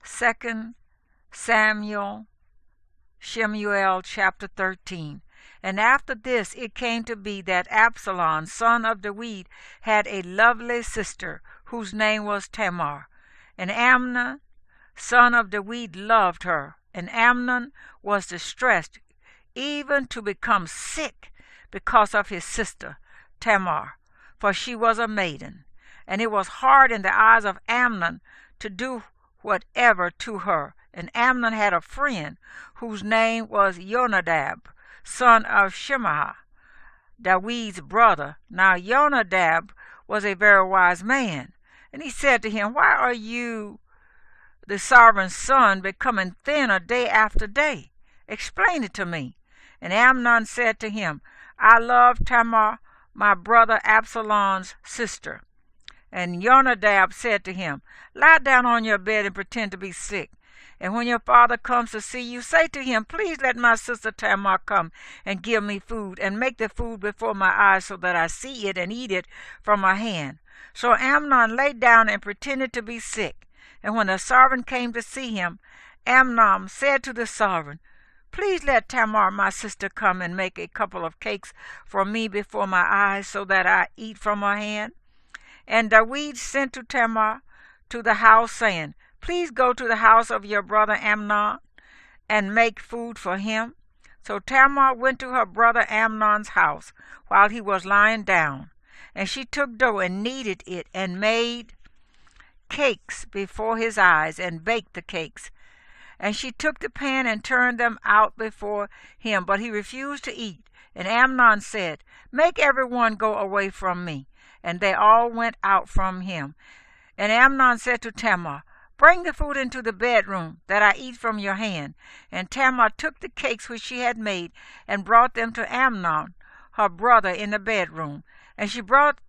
2 Samuel, Shemuel chapter 13. And after this it came to be that Absalom, son of David, had a lovely sister, whose name was Tamar. And Amnon, son of David, loved her. And Amnon was distressed, even to become sick, because of his sister Tamar, for she was a maiden. And it was hard in the eyes of Amnon to do whatever to her. And Amnon had a friend, whose name was Jonadab, son of Shemuel, David's brother. Now Jonadab was a very wise man. And he said to him, "Why are you, the sovereign's son, becoming thinner day after day? Explain it to me." And Amnon said to him, "I love Tamar, my brother Absalom's sister." And Jonadab said to him, "Lie down on your bed and pretend to be sick. And when your father comes to see you, say to him, 'Please let my sister Tamar come and give me food, and make the food before my eyes so that I see it and eat it from her hand.'" So Amnon lay down and pretended to be sick. And when the sovereign came to see him, Amnon said to the sovereign, "Please let Tamar my sister come and make a couple of cakes for me before my eyes so that I eat from her hand." And David sent to Tamar to the house, saying, "Please go to the house of your brother Amnon and make food for him." So Tamar went to her brother Amnon's house while he was lying down. And she took dough and kneaded it and made cakes before his eyes and baked the cakes. And she took the pan and turned them out before him, but he refused to eat. And Amnon said, "Make everyone go away from me." And they all went out from him. And Amnon said to Tamar, "Bring the food into the bedroom, that I eat from your hand." And Tamar took the cakes which she had made and brought them to Amnon, her brother, in the bedroom. And she brought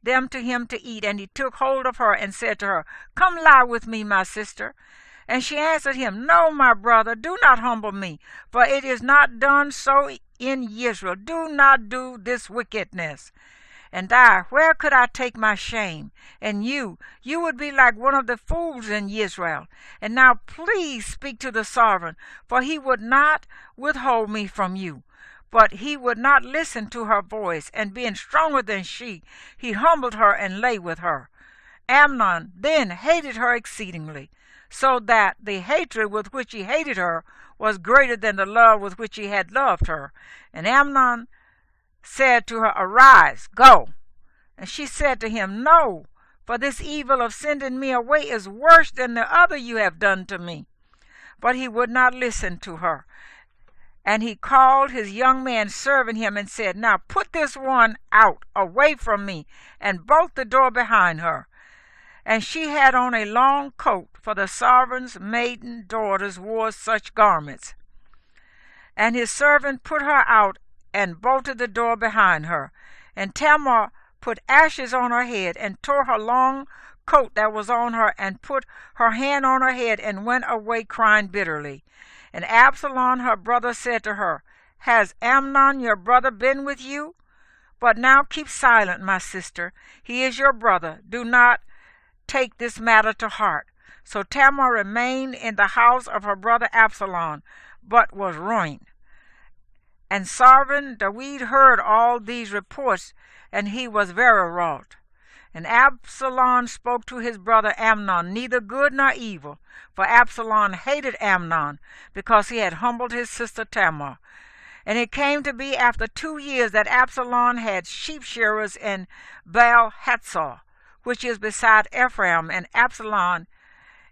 them to him to eat. And he took hold of her and said to her, "Come lie with me, my sister." And she answered him, "No, my brother, do not humble me, for it is not done so in Israel. Do not do this wickedness. And I, where could I take my shame? And you would be like one of the fools in Israel. And now please speak to the sovereign, for he would not withhold me from you." But he would not listen to her voice, and being stronger than she, he humbled her and lay with her. Amnon then hated her exceedingly, so that the hatred with which he hated her was greater than the love with which he had loved her. And Amnon said to her, "Arise, go." And she said to him, "No, for this evil of sending me away is worse than the other you have done to me." But he would not listen to her. And he called his young man serving him and said, "Now put this one out, away from me, and bolt the door behind her." And she had on a long coat, for the sovereign's maiden daughters wore such garments. And his servant put her out and bolted the door behind her. And Tamar put ashes on her head, and tore her long coat that was on her, and put her hand on her head, and went away crying bitterly. And Absalom her brother said to her, "Has Amnon your brother been with you? But now keep silent, my sister. He is your brother. Do not take this matter to heart." So Tamar remained in the house of her brother Absalom, but was ruined. And sovereign David heard all these reports, and he was very wroth. And Absalom spoke to his brother Amnon, neither good nor evil, for Absalom hated Amnon, because he had humbled his sister Tamar. And it came to be after 2 years that Absalom had sheep shearers in Baal-Hatzor, which is beside Ephraim, and Absalom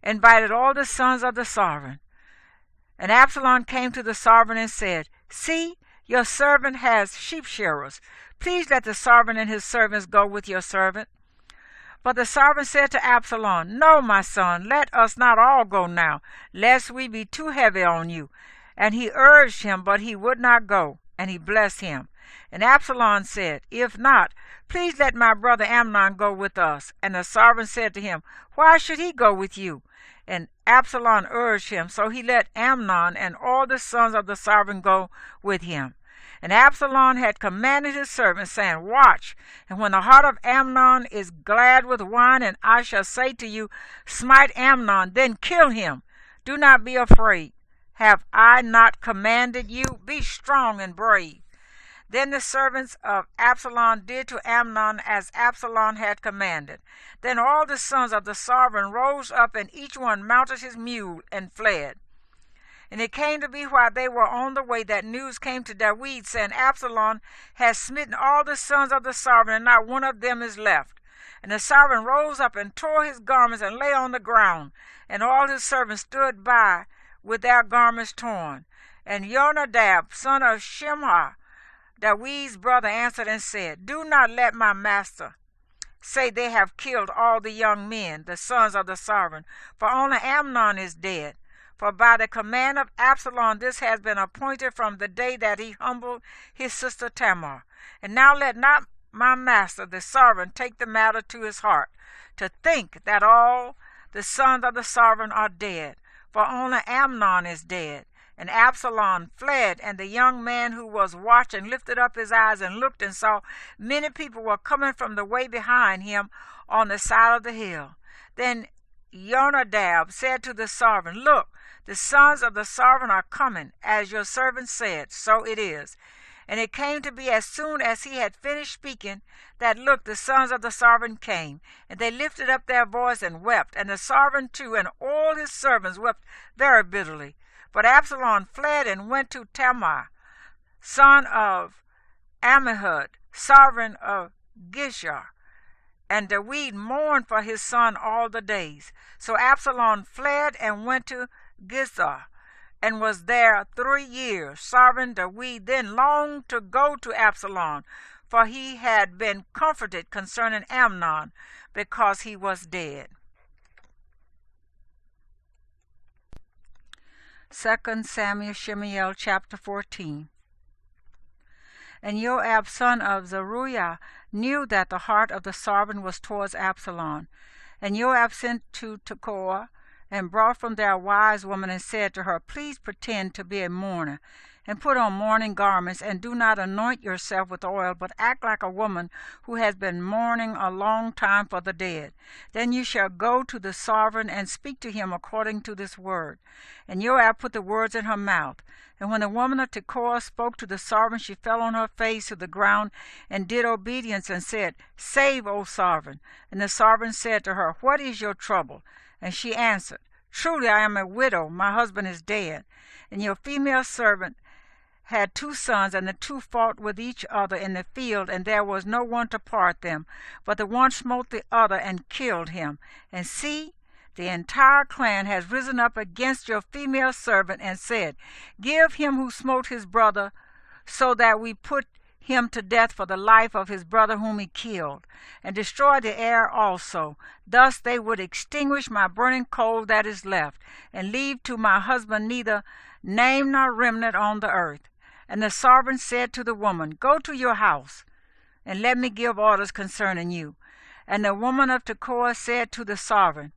invited all the sons of the sovereign. And Absalom came to the sovereign and said, "See, your servant has sheep shearers. Please let the sovereign and his servants go with your servant." But the sovereign said to Absalom, "No, my son, let us not all go now, lest we be too heavy on you." And he urged him, but he would not go, and he blessed him. And Absalom said, "If not, please let my brother Amnon go with us." And the sovereign said to him, "Why should he go with you?" And Absalom urged him, so he let Amnon and all the sons of the sovereign go with him. And Absalom had commanded his servants, saying, "Watch, and when the heart of Amnon is glad with wine, and I shall say to you, 'Smite Amnon,' then kill him. Do not be afraid. Have I not commanded you? Be strong and brave. Then the servants of Absalom did to Amnon as Absalom had commanded. Then all the sons of the sovereign rose up, and each one mounted his mule and fled. And it came to be while they were on the way that news came to David, saying, Absalom has smitten all the sons of the sovereign, and not one of them is left. And the sovereign rose up and tore his garments and lay on the ground, and all his servants stood by with their garments torn. And Jonadab, son of Shemuel, David's brother, answered and said, Do not let my master say they have killed all the young men, the sons of the sovereign, for only Amnon is dead. For by the command of Absalom this has been appointed from the day that he humbled his sister Tamar. And now let not my master the sovereign take the matter to his heart, to think that all the sons of the sovereign are dead, for only Amnon is dead. And Absalom fled, and the young man who was watching lifted up his eyes and looked, and saw many people were coming from the way behind him on the side of the hill. Then Jonadab said to the sovereign, Look, the sons of the sovereign are coming, as your servant said, so it is. And it came to be as soon as he had finished speaking, that look, the sons of the sovereign came, and they lifted up their voice and wept, and the sovereign too, and all his servants wept very bitterly. But Absalom fled and went to Tamar, son of Ammihud, sovereign of Geshur. And David mourned for his son all the days. So Absalom fled and went to Geshur, and was there 3 years. Sovereign David then longed to go to Absalom, for he had been comforted concerning Amnon, because he was dead. 2 Samuel Shemuel chapter 14. And Joab son of Zeruiah knew that the heart of the sovereign was towards Absalom. And Joab sent to Tekoa, and brought from there a wise woman, and said to her, Please pretend to be a mourner, and put on mourning garments, and do not anoint yourself with oil, but act like a woman who has been mourning a long time for the dead. Then you shall go to the sovereign, and speak to him according to this word. And Joab put the words in her mouth. And when the woman of Tekoa spoke to the sovereign, she fell on her face to the ground, and did obedience, and said, Save, O sovereign. And the sovereign said to her, What is your trouble? And she answered, Truly I am a widow, my husband is dead. And your female servant had 2 sons, and the 2 fought with each other in the field, and there was no one to part them. But the one smote the other and killed him. And see, the entire clan has risen up against your female servant, and said, Give him who smote his brother, so that we put him to death for the life of his brother whom he killed, and destroy the heir also. Thus they would extinguish my burning coal that is left, and leave to my husband neither name nor remnant on the earth. And the sovereign said to the woman, Go to your house, and let me give orders concerning you. And the woman of Tekoa said to the sovereign,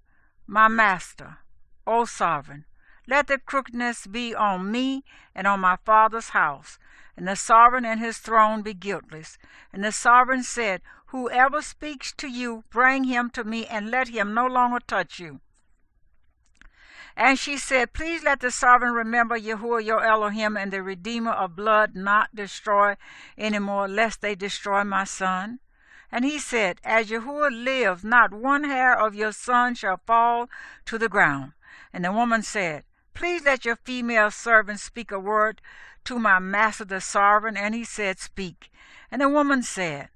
My master, O sovereign, let the crookedness be on me and on my father's house, and the sovereign and his throne be guiltless. And the sovereign said, Whoever speaks to you, bring him to me, and let him no longer touch you. And she said, Please let the sovereign remember Yahuwah your Elohim, and the Redeemer of blood, not destroy any more, lest they destroy my son. And he said, As Yahuwah lives, not one hair of your son shall fall to the ground. And the woman said, Please let your female servant speak a word to my master the sovereign. And he said, Speak. And the woman said,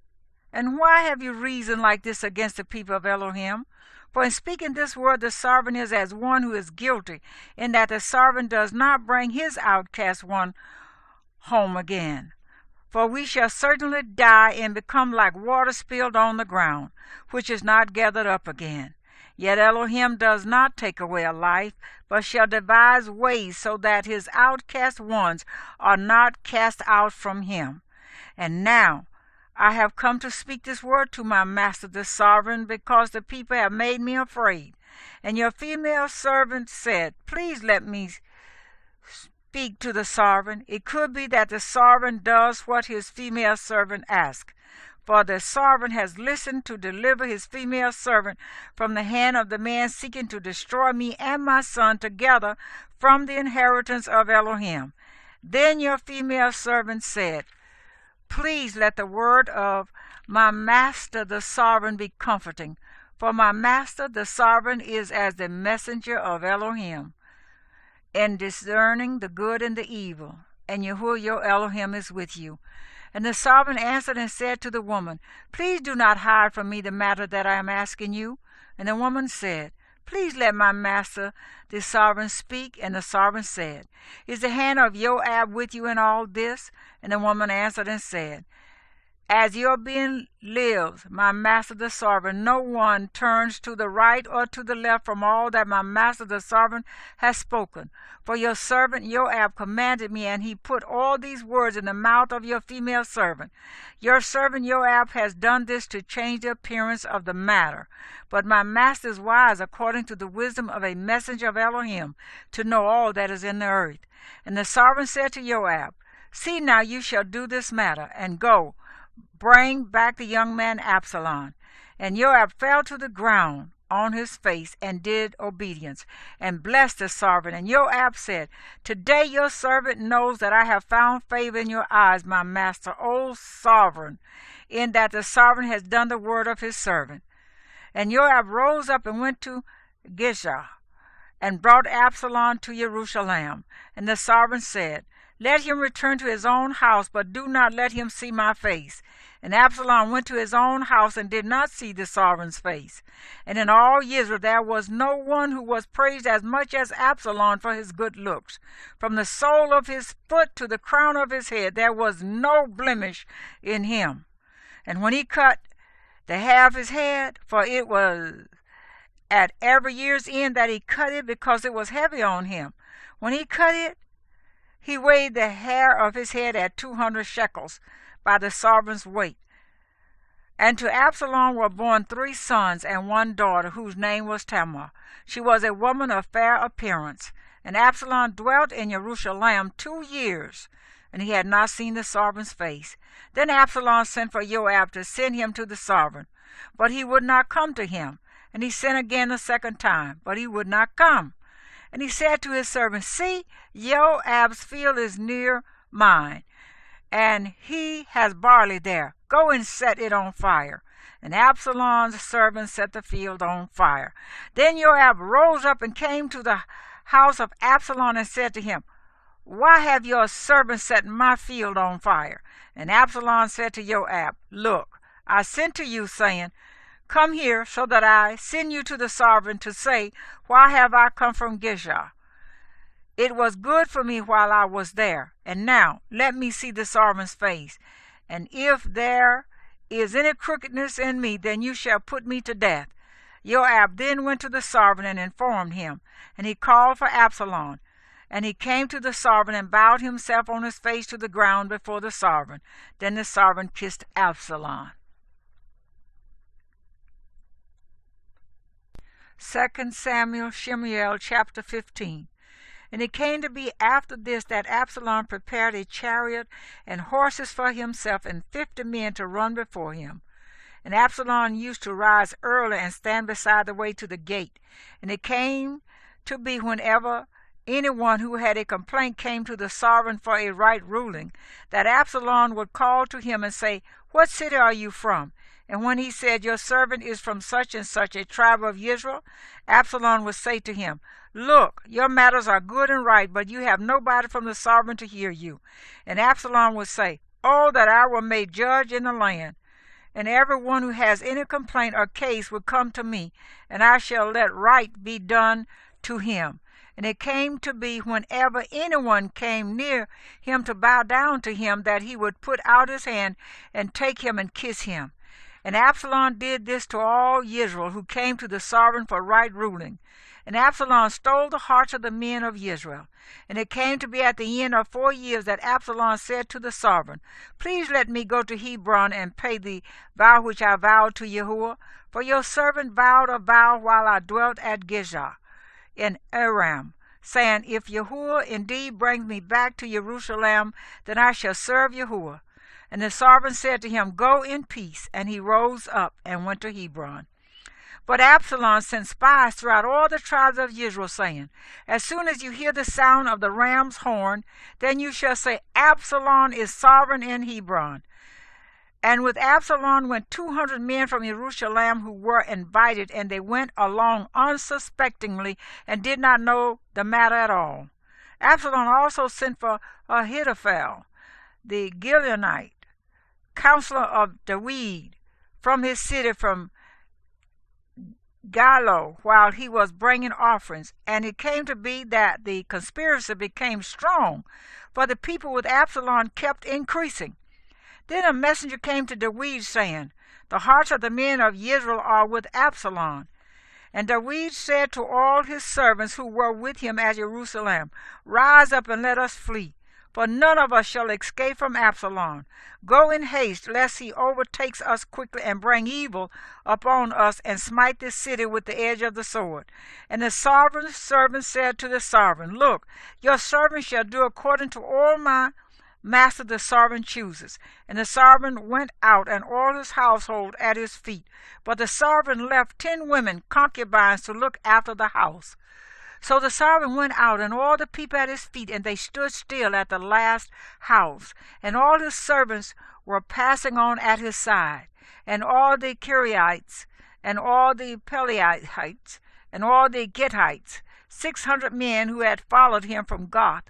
And why have you reasoned like this against the people of Elohim? For in speaking this word, the sovereign is as one who is guilty, in that the sovereign does not bring his outcast one home again. For we shall certainly die and become like water spilled on the ground, which is not gathered up again. Yet Elohim does not take away a life, but shall devise ways so that his outcast ones are not cast out from him. And now I have come to speak this word to my master the sovereign, because the people have made me afraid. And your female servant said, Please let me speak to the sovereign. It could be that the sovereign does what his female servant asks. for the sovereign has listened to deliver his female servant from the hand of the man seeking to destroy me and my son together from the inheritance of Elohim. Then your female servant said, Please let the word of my master the sovereign be comforting, for my master the sovereign is as the messenger of Elohim, in discerning the good and the evil, and Yahuwah your Elohim is with you. And the sovereign answered and said to the woman, Please do not hide from me the matter that I am asking you. And the woman said, Please let my master the sovereign speak. And the sovereign said, Is the hand of Joab with you in all this? And the woman answered and said, As your being lives, my master the sovereign, no one turns to the right or to the left from all that my master the sovereign has spoken. For your servant Joab commanded me, and he put all these words in the mouth of your female servant. Your servant Joab has done this to change the appearance of the matter. But my master is wise according to the wisdom of a messenger of Elohim, to know all that is in the earth. And the sovereign said to Joab, See now, you shall do this matter, and go, bring back the young man Absalom. And Joab fell to the ground on his face and did obedience, and blessed the sovereign. And Joab said, Today your servant knows that I have found favor in your eyes, my master, O sovereign, in that the sovereign has done the word of his servant. And Joab rose up and went to Gishah, and brought Absalom to Jerusalem. And the sovereign said, Let him return to his own house, but do not let him see my face. And Absalom went to his own house and did not see the sovereign's face. And in all Israel there was no one who was praised as much as Absalom for his good looks. From the sole of his foot to the crown of his head there was no blemish in him. And when he cut the hair of his head, for it was at every year's end that he cut it, because it was heavy on him, when he cut it, he weighed the hair of his head at 200 shekels by the sovereign's weight. And to Absalom were born 3 sons and 1 daughter, whose name was Tamar. She was a woman of fair appearance. And Absalom dwelt in Jerusalem 2 years, and he had not seen the sovereign's face. Then Absalom sent for Joab to send him to the sovereign, but he would not come to him. And he sent again the 2nd time, but he would not come. And he said to his servant, See, Joab's field is near mine, and he has barley there. Go and set it on fire. And Absalom's servant set the field on fire. Then Joab rose up and came to the house of Absalom and said to him, Why have your servant set my field on fire? And Absalom said to Joab, Look, I sent to you, saying, Come here, so that I send you to the sovereign to say, Why have I come from Gishah? It was good for me while I was there, and now let me see the sovereign's face. And if there is any crookedness in me, then you shall put me to death. Joab then went to the sovereign and informed him, and he called for Absalom. And he came to the sovereign and bowed himself on his face to the ground before the sovereign. Then the sovereign kissed Absalom. 2 Samuel, Shemuel, chapter 15. And it came to be after this that Absalom prepared a chariot and horses for himself and 50 men to run before him. And Absalom used to rise early and stand beside the way to the gate. And it came to be whenever anyone who had a complaint came to the sovereign for a right ruling, that Absalom would call to him and say, What city are you from? And when he said, Your servant is from such and such a tribe of Israel, Absalom would say to him, Look, your matters are good and right, but you have nobody from the sovereign to hear you. And Absalom would say, Oh, that I were made judge in the land. And every one who has any complaint or case would come to me, and I shall let right be done to him. And it came to be whenever anyone came near him to bow down to him, that he would put out his hand and take him and kiss him. And Absalom did this to all Israel who came to the sovereign for right ruling. And Absalom stole the hearts of the men of Israel. And it came to be at the end of 4 years that Absalom said to the sovereign, Please let me go to Hebron and pay the vow which I vowed to Yahuwah. For your servant vowed a vow while I dwelt at Gishah in Aram, saying, If Yahuwah indeed brings me back to Jerusalem, then I shall serve Yahuwah. And the sovereign said to him, Go in peace. And he rose up and went to Hebron. But Absalom sent spies throughout all the tribes of Israel, saying, As soon as you hear the sound of the ram's horn, then you shall say, Absalom is sovereign in Hebron. And with Absalom went 200 men from Jerusalem who were invited, and they went along unsuspectingly and did not know the matter at all. Absalom also sent for Ahithophel, the Gileonite, counselor of David, from his city from Gilo, while he was bringing offerings. And it came to be that the conspiracy became strong, for the people with Absalom kept increasing. Then a messenger came to David, saying, The hearts of the men of Israel are with Absalom. And David said to all his servants who were with him at Jerusalem, Rise up and let us flee, for none of us shall escape from Absalom. Go in haste, lest he overtakes us quickly and bring evil upon us, and smite this city with the edge of the sword. And the sovereign's servant said to the sovereign, Look, your servant shall do according to all my master the sovereign chooses. And the sovereign went out, and all his household at his feet. But the sovereign left 10 women concubines to look after the house. So the sovereign went out, and all the people at his feet, and they stood still at the last house. And all his servants were passing on at his side. And all the Kiriites, and all the Pelethites, and all the Gittites, 600 men who had followed him from Gath,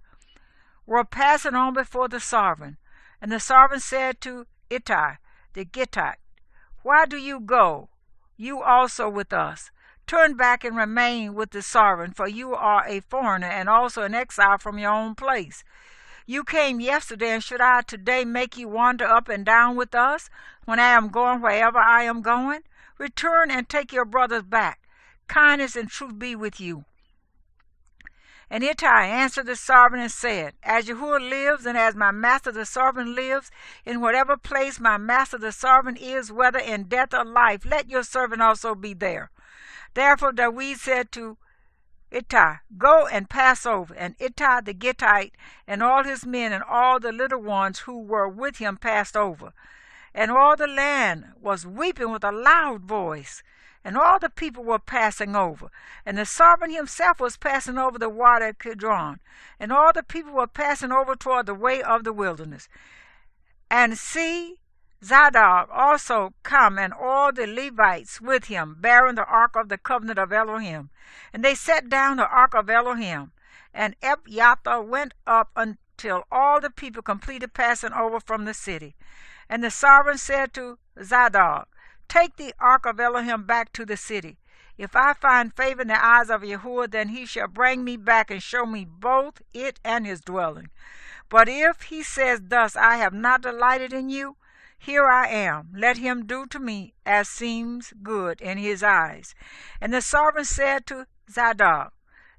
were passing on before the sovereign. And the sovereign said to Ittai the Gittite, Why do you go, you also with us? Turn back and remain with the sovereign, for you are a foreigner and also an exile from your own place. You came yesterday, and should I today make you wander up and down with us, when I am going wherever I am going? Return and take your brothers back. Kindness and truth be with you. And Ittai answered the sovereign and said, As Yahuwah lives, and as my master the sovereign lives, in whatever place my master the sovereign is, whether in death or life, let your servant also be there. Therefore David said to Ittai, Go and pass over. And Ittai the Gittite and all his men and all the little ones who were with him passed over. And all the land was weeping with a loud voice. And all the people were passing over. And the sovereign himself was passing over the water of Kidron. And all the people were passing over toward the way of the wilderness. And see, Zadok also come, and all the Levites with him, bearing the ark of the covenant of Elohim. And they set down the ark of Elohim. And Ebyatha went up until all the people completed passing over from the city. And the sovereign said to Zadok, Take the ark of Elohim back to the city. If I find favor in the eyes of Yahuwah, then he shall bring me back and show me both it and his dwelling. But if he says thus, I have not delighted in you, here I am. Let him do to me as seems good in his eyes. And the sovereign said to Zadok,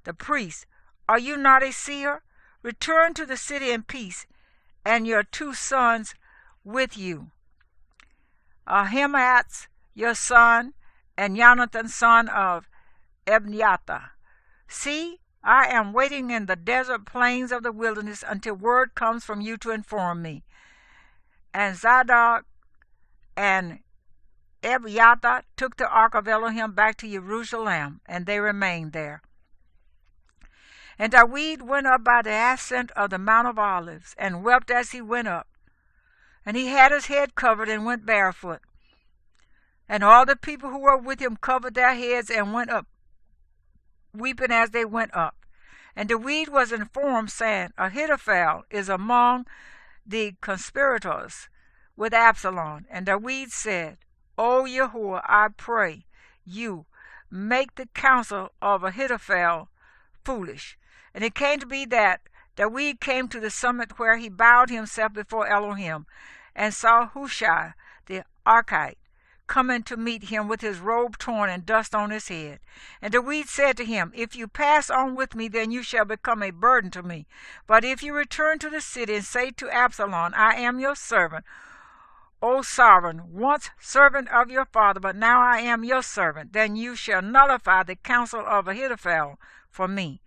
the priest, Are you not a seer? Return to the city in peace, and your 2 sons with you. Ahimaaz, your son, and Jonathan, son of Ebyatha. See, I am waiting in the desert plains of the wilderness until word comes from you to inform me. And Zadok and Ebyatha took the ark of Elohim back to Jerusalem, and they remained there. And David went up by the ascent of the Mount of Olives, and wept as he went up. And he had his head covered and went barefoot. And all the people who were with him covered their heads and went up, weeping as they went up. And David was informed, saying, Ahithophel is among the conspirators with Absalom. And David said, O Yahuwah, I pray you, make the counsel of Ahithophel foolish. And it came to be that David came to the summit where he bowed himself before Elohim, and saw Hushai the Archite coming to meet him with his robe torn and dust on his head. And David said to him, If you pass on with me, then you shall become a burden to me. But if you return to the city and say to Absalom, I am your servant, O sovereign, once servant of your father, but now I am your servant, then you shall nullify the counsel of Ahithophel for me.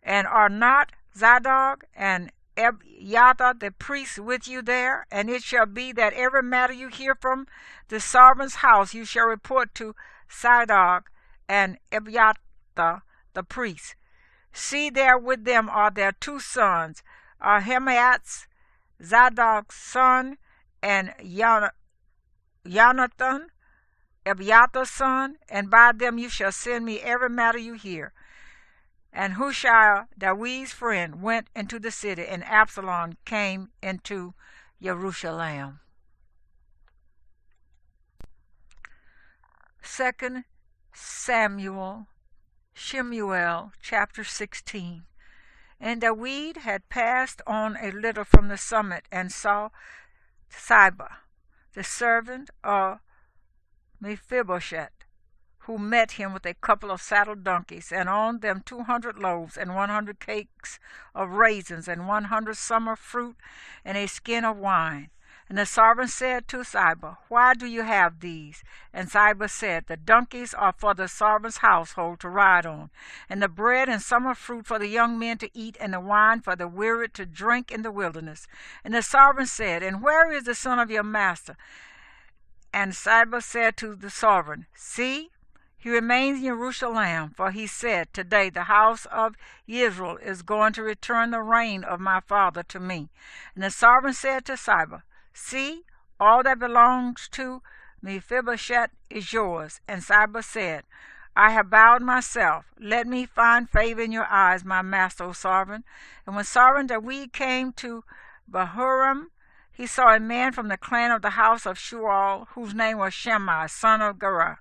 And are not Zadok and Ebiathar the priest with you there, and it shall be that every matter you hear from the sovereign's house you shall report to Zadok and Ebiathar the priest. See, there with them are their two sons, Ahimaaz, Zadok's son, and Jonathan, Ebiathar's son, and by them you shall send me every matter you hear. And Hushai, David's friend, went into the city, and Absalom came into Jerusalem. 2 Samuel, Shemuel, chapter 16. And David had passed on a little from the summit, and saw Ziba, the servant of Mephibosheth, who met him with a couple of saddled donkeys, and on them 200 loaves, and 100 cakes of raisins, and 100 summer fruit, and a skin of wine. And the servant said to Ziba, Why do you have these? And Ziba said, The donkeys are for the servant's household to ride on, and the bread and summer fruit for the young men to eat, and the wine for the wearied to drink in the wilderness. And the servant said, And where is the son of your master? And Ziba said to the servant, See, he remains in Jerusalem, for he said, Today the house of Israel is going to return the reign of my father to me. And the servant said to Ziba, See, all that belongs to Mephibosheth is yours. And Ziba said, I have bowed myself. Let me find favor in your eyes, my master, O servant. And when servant David came to Bahurim, he saw a man from the clan of the house of Shemuel, whose name was Shemuel, son of Gera,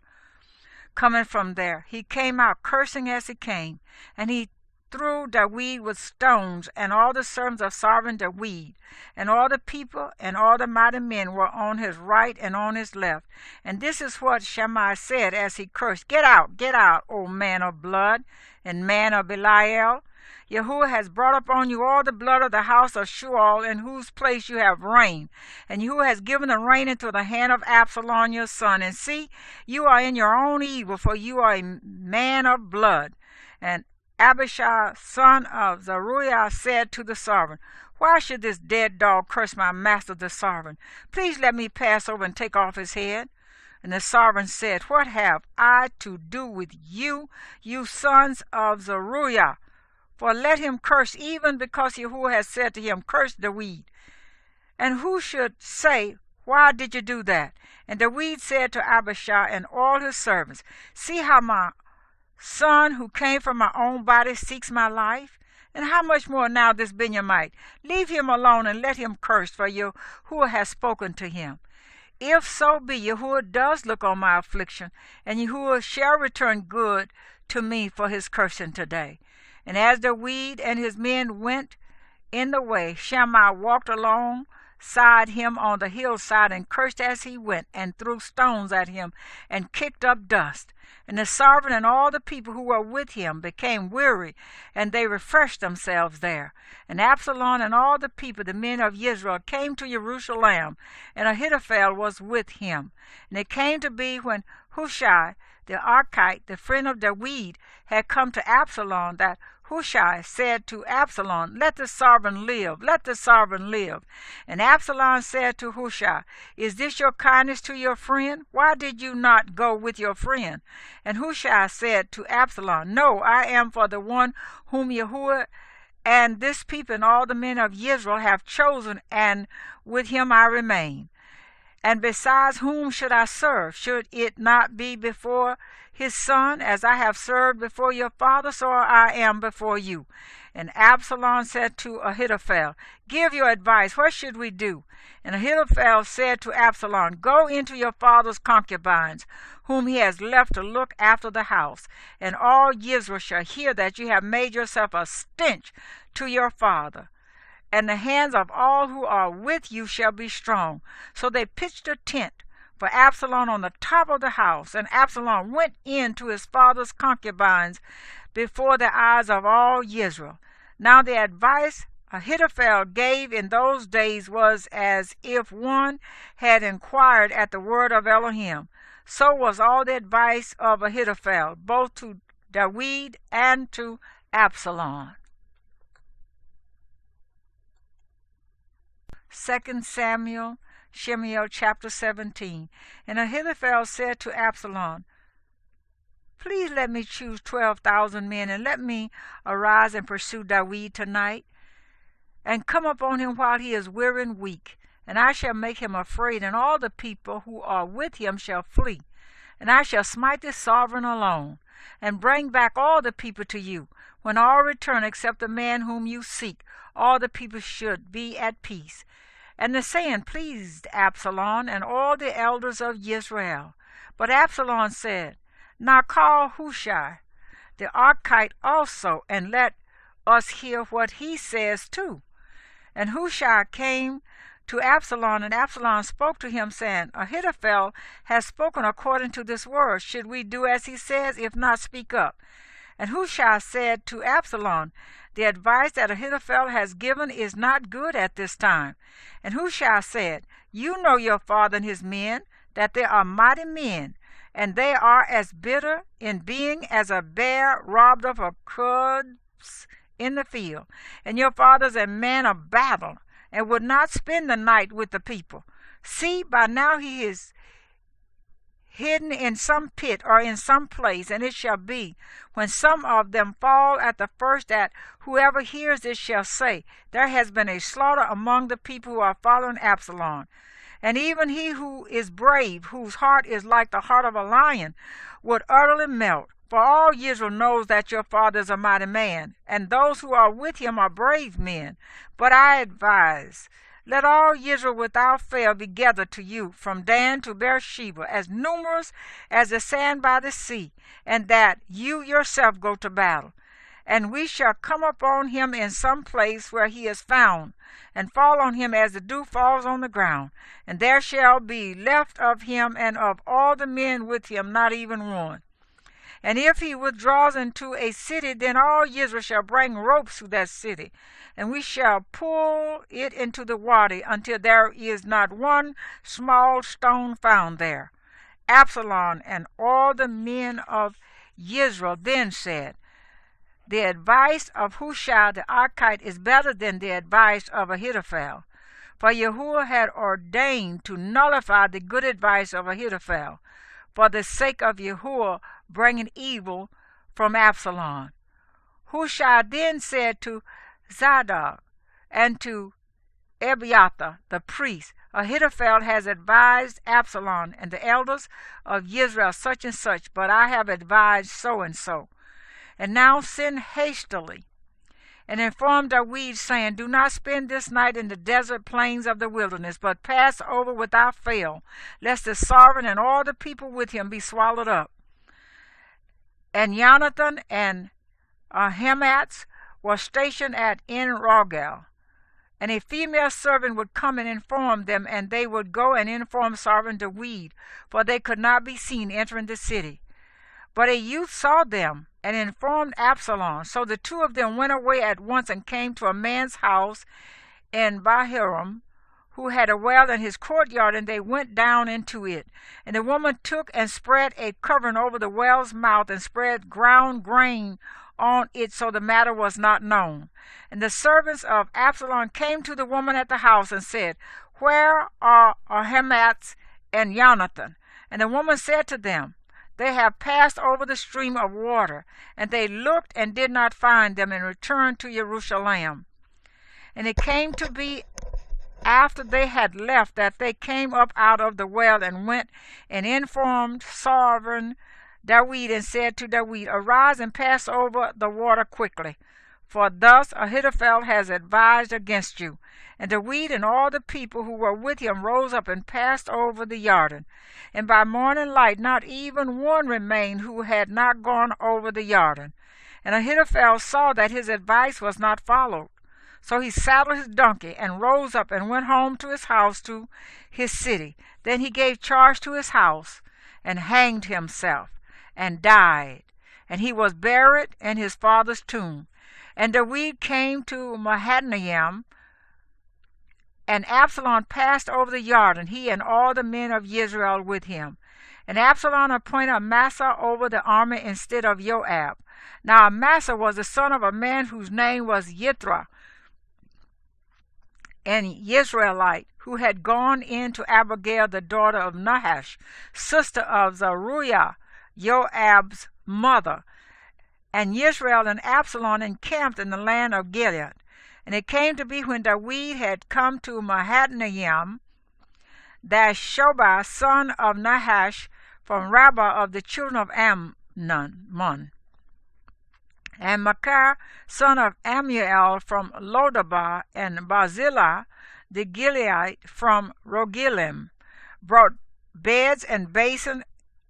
coming from there. He came out cursing as he came, and he threw David with stones, and all the servants of servant David, and all the people and all the mighty men were on his right and on his left. And this is what Shemuel said as he cursed, Get out, O man of blood, and man of Belial. Yahuwah has brought upon you all the blood of the house of Shemuel, in whose place you have reigned. And Yahuwah has given the reign into the hand of Absalom your son. And see, you are in your own evil, for you are a man of blood. And Abishai, son of Zeruiah, said to the servant, Why should this dead dog curse my master the servant? Please let me pass over and take off his head. And the servant said, What have I to do with you, you sons of Zeruiah? For let him curse, even because Yahuwah has said to him, Curse David. And who should say, Why did you do that? And David said to Abishai and all his servants, See how my son who came from my own body seeks my life? And how much more now this Benjamite? Leave him alone and let him curse, for Yahuwah has spoken to him. If so be Yahuwah does look on my affliction, and Yahuwah shall return good to me for his cursing today. And as David and his men went in the way, Shammah walked alongside him on the hillside and cursed as he went, and threw stones at him, and kicked up dust. And the servant and all the people who were with him became weary, and they refreshed themselves there. And Absalom and all the people, the men of Israel, came to Jerusalem, and Ahithophel was with him. And it came to be when Hushai the Archite, the friend of David, had come to Absalom, that Hushai said to Absalom, Let the servant live, let the servant live. And Absalom said to Hushai, Is this your kindness to your friend? Why did you not go with your friend? And Hushai said to Absalom, No, I am for the one whom Yahuwah and this people and all the men of Israel have chosen, and with him I remain. And besides, whom should I serve? Should it not be before his son? As I have served before your father, so I am before you. And Absalom said to Ahithophel, Give your advice, what should we do? And Ahithophel said to Absalom, Go into your father's concubines, whom he has left to look after the house, and all Israel shall hear that you have made yourself a stench to your father. And the hands of all who are with you shall be strong. So they pitched a tent for Absalom on the top of the house, and Absalom went in to his father's concubines before the eyes of all Israel. Now the advice Ahithophel gave in those days was as if one had inquired at the word of Elohim. So was all the advice of Ahithophel, both to David and to Absalom. 2 Samuel, Shemuel chapter 17. And Ahithophel said to Absalom, Please let me choose 12,000 men, and let me arise and pursue David tonight, and come upon him while he is weary and weak. And I shall make him afraid, and all the people who are with him shall flee. And I shall smite this sovereign alone, and bring back all the people to you. When all return except the man whom you seek, all the people should be at peace. And the saying pleased Absalom and all the elders of Israel. But Absalom said, Now call Hushai the Archite also, and let us hear what he says too. And Hushai came to Absalom, and Absalom spoke to him, saying, Ahithophel has spoken according to this word. Should we do as he says? If not, speak up. And Hushai said to Absalom, The advice that Ahithophel has given is not good at this time. And Hushai said, You know your father and his men, that they are mighty men, and they are as bitter in being as a bear robbed of her cubs in the field. And your father is a man of battle, and would not spend the night with the people. See, by now he is hidden in some pit or in some place, and it shall be, when some of them fall at the first, that whoever hears this shall say, There has been a slaughter among the people who are following Absalom. And even he who is brave, whose heart is like the heart of a lion, would utterly melt. For all Israel knows that your father is a mighty man, and those who are with him are brave men. But I advise, let all Israel without fail be gathered to you, from Dan to Beersheba, as numerous as the sand by the sea, and that you yourself go to battle. And we shall come upon him in some place where he is found, and fall on him as the dew falls on the ground. And there shall be left of him and of all the men with him not even one. And if he withdraws into a city, then all Israel shall bring ropes to that city, and we shall pull it into the water until there is not one small stone found there. Absalom and all the men of Israel then said, The advice of Hushai the Archite is better than the advice of Ahithophel. For Yahuwah had ordained to nullify the good advice of Ahithophel, for the sake of Yahuwah bringing evil from Absalom. Hushai then said to Zadok and to Abiathar the priest, Ahithophel has advised Absalom and the elders of Israel such and such, but I have advised so and so. And now send hastily and inform David, saying, Do not spend this night in the desert plains of the wilderness, but pass over without fail, lest the sovereign and all the people with him be swallowed up. And Jonathan and Ahimaaz were stationed at En-Rogel. And a female servant would come and inform them, and they would go and inform Sovereign David, for they could not be seen entering the city. But a youth saw them and informed Absalom. So the two of them went away at once and came to a man's house in Bahurim, who had a well in his courtyard, and they went down into it. And the woman took and spread a covering over the well's mouth, and spread ground grain on it, so the matter was not known. And the servants of Absalom came to the woman at the house and said, Where are Ahimaaz and Jonathan? And the woman said to them, They have passed over the stream of water. And they looked and did not find them, and returned to Jerusalem. And it came to be after they had left that they came up out of the well, and went and informed Sovereign David, and said to David, Arise and pass over the water quickly, for thus Ahithophel has advised against you. And David and all the people who were with him rose up and passed over the Jordan. And by morning light not even one remained who had not gone over the Jordan. And Ahithophel saw that his advice was not followed. So he saddled his donkey, and rose up, and went home to his house, to his city. Then he gave charge to his house, and hanged himself, and died. And he was buried in his father's tomb. And David came to Mahanaim, and Absalom passed over the Jordan, he and all the men of Israel with him. And Absalom appointed Amasa over the army instead of Joab. Now Amasa was the son of a man whose name was Yithra, an Israelite, who had gone in to Abigail, the daughter of Nahash, sister of Zeruiah, Joab's mother. And Israel and Absalom encamped in the land of Gilead. And it came to be when David had come to Mahanaim, that Shobai, son of Nahash, from Rabbah of the children of Ammon, and Machir, son of Ammiel, from Lodabar, and Barzillai, the Gileadite, from Rogelim, brought beds and basins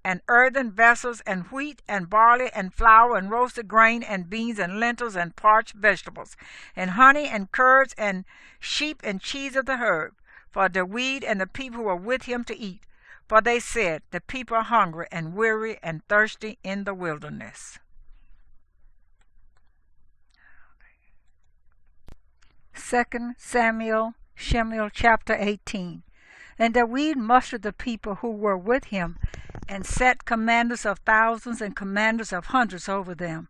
and earthen vessels, and wheat and barley and flour and roasted grain and beans and lentils and parched vegetables, and honey and curds and sheep and cheese of the herd, for David and the people who were with him to eat. For they said, the people are hungry and weary and thirsty in the wilderness. 2 Samuel, Shemuel chapter 18. And David mustered the people who were with him, and set commanders of thousands and commanders of hundreds over them.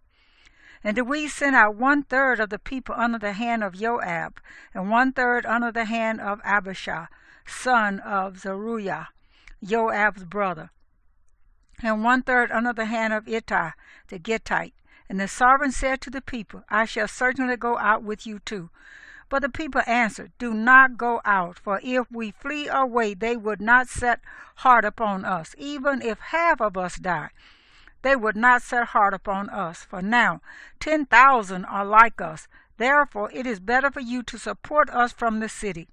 And David sent out 1/3 of the people under the hand of Joab, and 1/3 under the hand of Abishai, son of Zeruiah, Joab's brother, and 1/3 under the hand of Ittai the Gittite. And the sovereign said to the people, I shall certainly go out with you too. But the people answered, do not go out, for if we flee away, they would not set heart upon us. Even if half of us die, they would not set heart upon us. For now 10,000 are like us. Therefore it is better for you to support us from the city.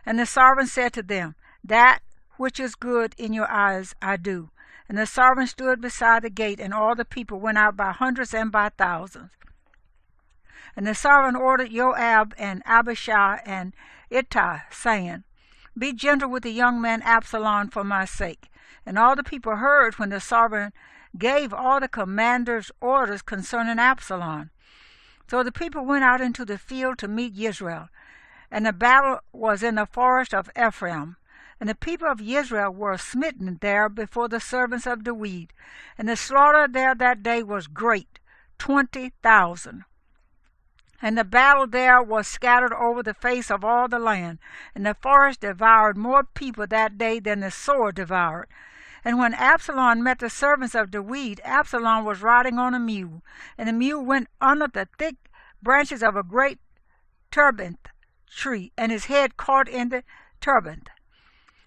And the sovereign said to them, that which is good in your eyes I do. And the sovereign stood beside the gate, and all the people went out by hundreds and by thousands. And the sovereign ordered Joab and Abishai and Ittai, saying, be gentle with the young man Absalom for my sake. And all the people heard when the sovereign gave all the commanders orders concerning Absalom. So the people went out into the field to meet Israel. And the battle was in the forest of Ephraim. And the people of Israel were smitten there before the servants of David. And the slaughter there that day was great, 20,000. And the battle there was scattered over the face of all the land. And the forest devoured more people that day than the sword devoured. And when Absalom met the servants of David, Absalom was riding on a mule. And the mule went under the thick branches of a great terebinth tree, and his head caught in the terebinth.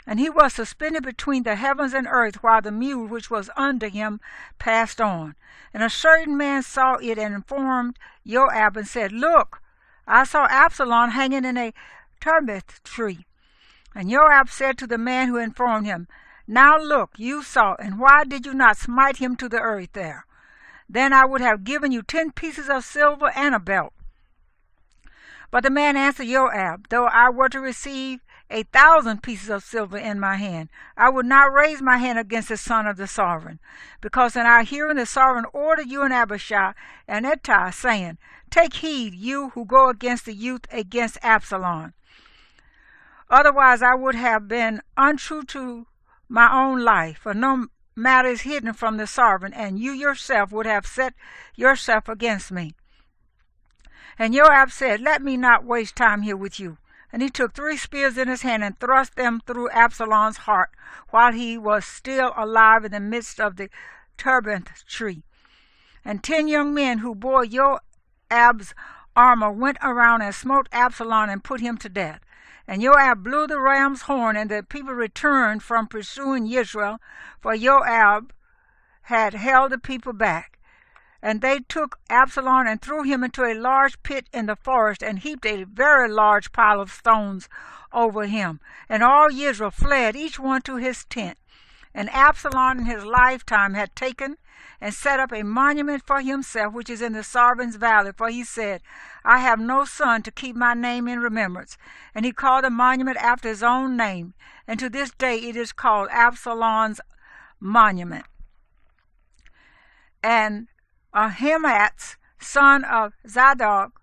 And he was suspended between the heavens and earth, while the mule which was under him passed on. And a certain man saw it, and informed Joab, and said, look, I saw Absalom hanging in a terebinth tree. And Joab said to the man who informed him, now look, you saw, and why did you not smite him to the earth there? Then I would have given you 10 pieces of silver and a belt. But the man answered Joab, though I were to receive 1,000 pieces of silver in my hand, I would not raise my hand against the son of the sovereign, because in our hearing the sovereign ordered you and Abishai and Ittai, saying, take heed, you who go against the youth, against Absalom. Otherwise I would have been untrue to my own life, for no matter is hidden from the sovereign, and you yourself would have set yourself against me. And Joab said, let me not waste time here with you. And he took 3 spears in his hand, and thrust them through Absalom's heart, while he was still alive in the midst of the terebinth tree. And 10 young men who bore Joab's armor went around and smote Absalom and put him to death. And Joab blew the ram's horn, and the people returned from pursuing Israel, for Joab had held the people back. And they took Absalom and threw him into a large pit in the forest, and heaped a very large pile of stones over him. And all Israel fled, each one to his tent. And Absalom in his lifetime had taken and set up a monument for himself, which is in the sovereign's valley. For he said, I have no son to keep my name in remembrance. And he called the monument after his own name. And to this day it is called Absalom's monument. And Ahimaaz, son of Zadok,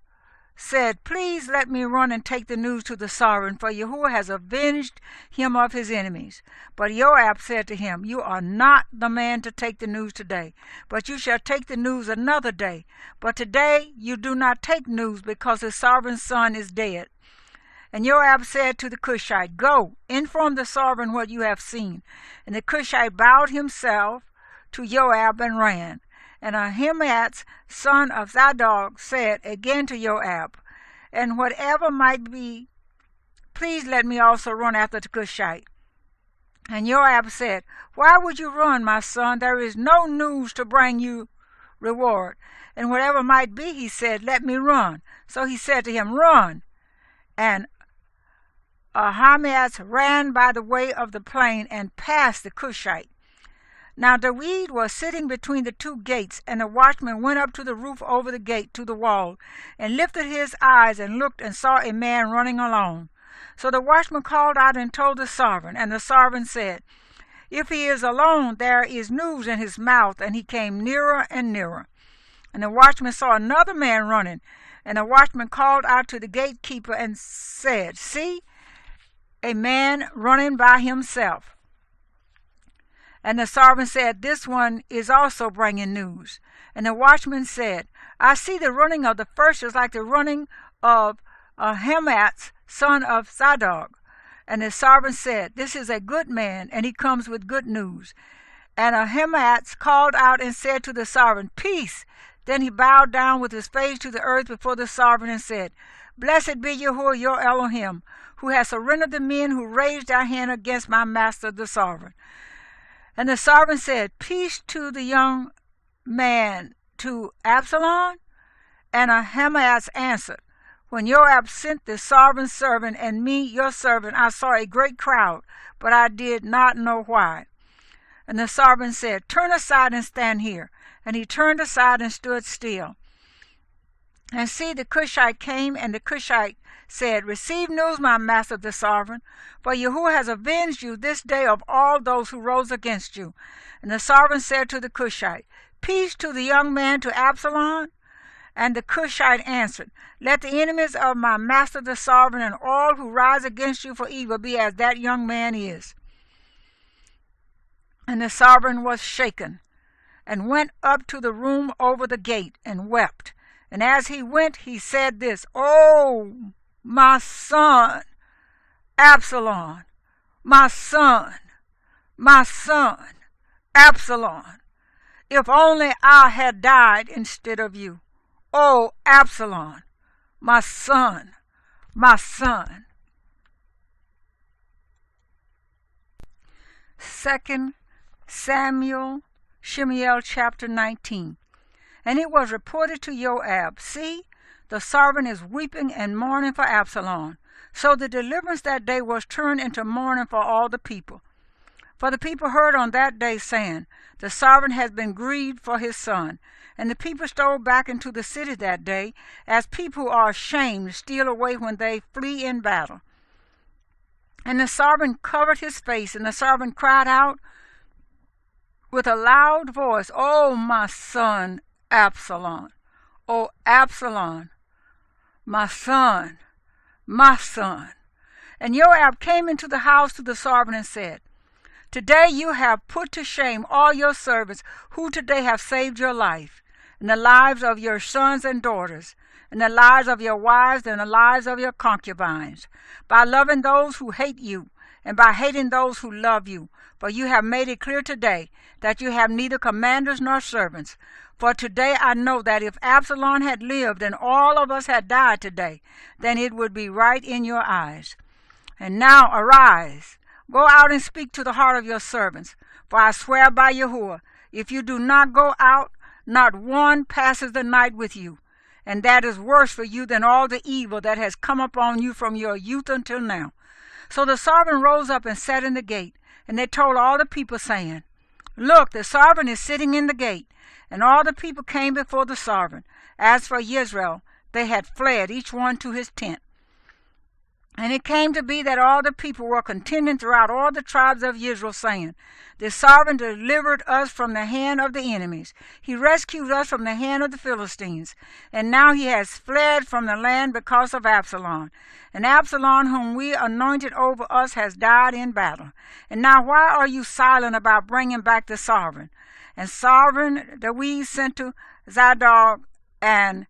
said, please let me run and take the news to the sovereign, for Yahuwah has avenged him of his enemies. But Joab said to him, you are not the man to take the news today, but you shall take the news another day. But today you do not take news, because the sovereign's son is dead. And Joab said to the Cushite, Go, inform the sovereign what you have seen. And the Cushite bowed himself to Joab and ran. And Ahimaaz, son of Zadok, said again to Joab, And whatever might be, please let me also run after the Cushite. And Joab said, Why would you run, my son? There is no news to bring you reward. And whatever might be, he said, Let me run. So he said to him, Run. And Ahimaaz ran by the way of the plain and passed the Cushite. Now David was sitting between the two gates, and the watchman went up to the roof over the gate to the wall, and lifted his eyes and looked and saw a man running along. So the watchman called out and told the sovereign, and the sovereign said, If he is alone, there is news in his mouth. And he came nearer and nearer. And the watchman saw another man running, and the watchman called out to the gatekeeper and said, See, a man running by himself. And the sovereign said, This one is also bringing news. And the watchman said, I see the running of the first is like the running of Ahimaaz, son of Zadok. And the sovereign said, This is a good man, and he comes with good news. And Ahimaaz called out and said to the sovereign, Peace. Then he bowed down with his face to the earth before the sovereign and said, Blessed be Yahuwah your Elohim, who has surrendered the men who raised their hand against my master the sovereign. And the sovereign said, Peace to the young man, to Absalom. And Ahimaaz answered, When Joab sent the sovereign's servant and me, your servant, I saw a great crowd, but I did not know why. And the sovereign said, Turn aside and stand here. And he turned aside and stood still. And see, the Cushite came, and the Cushite said, Receive news, my master the sovereign, for Yahuwah has avenged you this day of all those who rose against you. And the sovereign said to the Cushite, Peace to the young man, to Absalom. And the Cushite answered, Let the enemies of my master the sovereign and all who rise against you for evil be as that young man is. And the sovereign was shaken, and went up to the room over the gate, and wept. And as he went, he said this, Oh, my son, Absalom, my son, Absalom, if only I had died instead of you. Oh, Absalom, my son, my son. 2 Samuel, Shemuel chapter 19. And it was reported to Joab, See, the sovereign is weeping and mourning for Absalom. So the deliverance that day was turned into mourning for all the people. For the people heard on that day, saying, The sovereign has been grieved for his son. And the people stole back into the city that day, as people who are ashamed steal away when they flee in battle. And the sovereign covered his face, and the sovereign cried out with a loud voice, Oh, my son, Absalom, O Absalom, my son, my son. And Joab came into the house to the sovereign and said, Today you have put to shame all your servants who today have saved your life, and the lives of your sons and daughters, and the lives of your wives and the lives of your concubines, by loving those who hate you, and by hating those who love you. For you have made it clear today that you have neither commanders nor servants. For today I know that if Absalom had lived and all of us had died today, then it would be right in your eyes. And now arise, go out and speak to the heart of your servants. For I swear by Yahuwah, if you do not go out, not one passes the night with you. And that is worse for you than all the evil that has come upon you from your youth until now. So the sovereign rose up and sat in the gate, and they told all the people, saying, Look, the sovereign is sitting in the gate. And all the people came before the sovereign. As for Israel, they had fled, each one to his tent. And it came to be that all the people were contending throughout all the tribes of Israel, saying, The sovereign delivered us from the hand of the enemies. He rescued us from the hand of the Philistines. And now he has fled from the land because of Absalom. And Absalom, whom we anointed over us, has died in battle. And now why are you silent about bringing back the sovereign? And sovereign David sent to Zadok and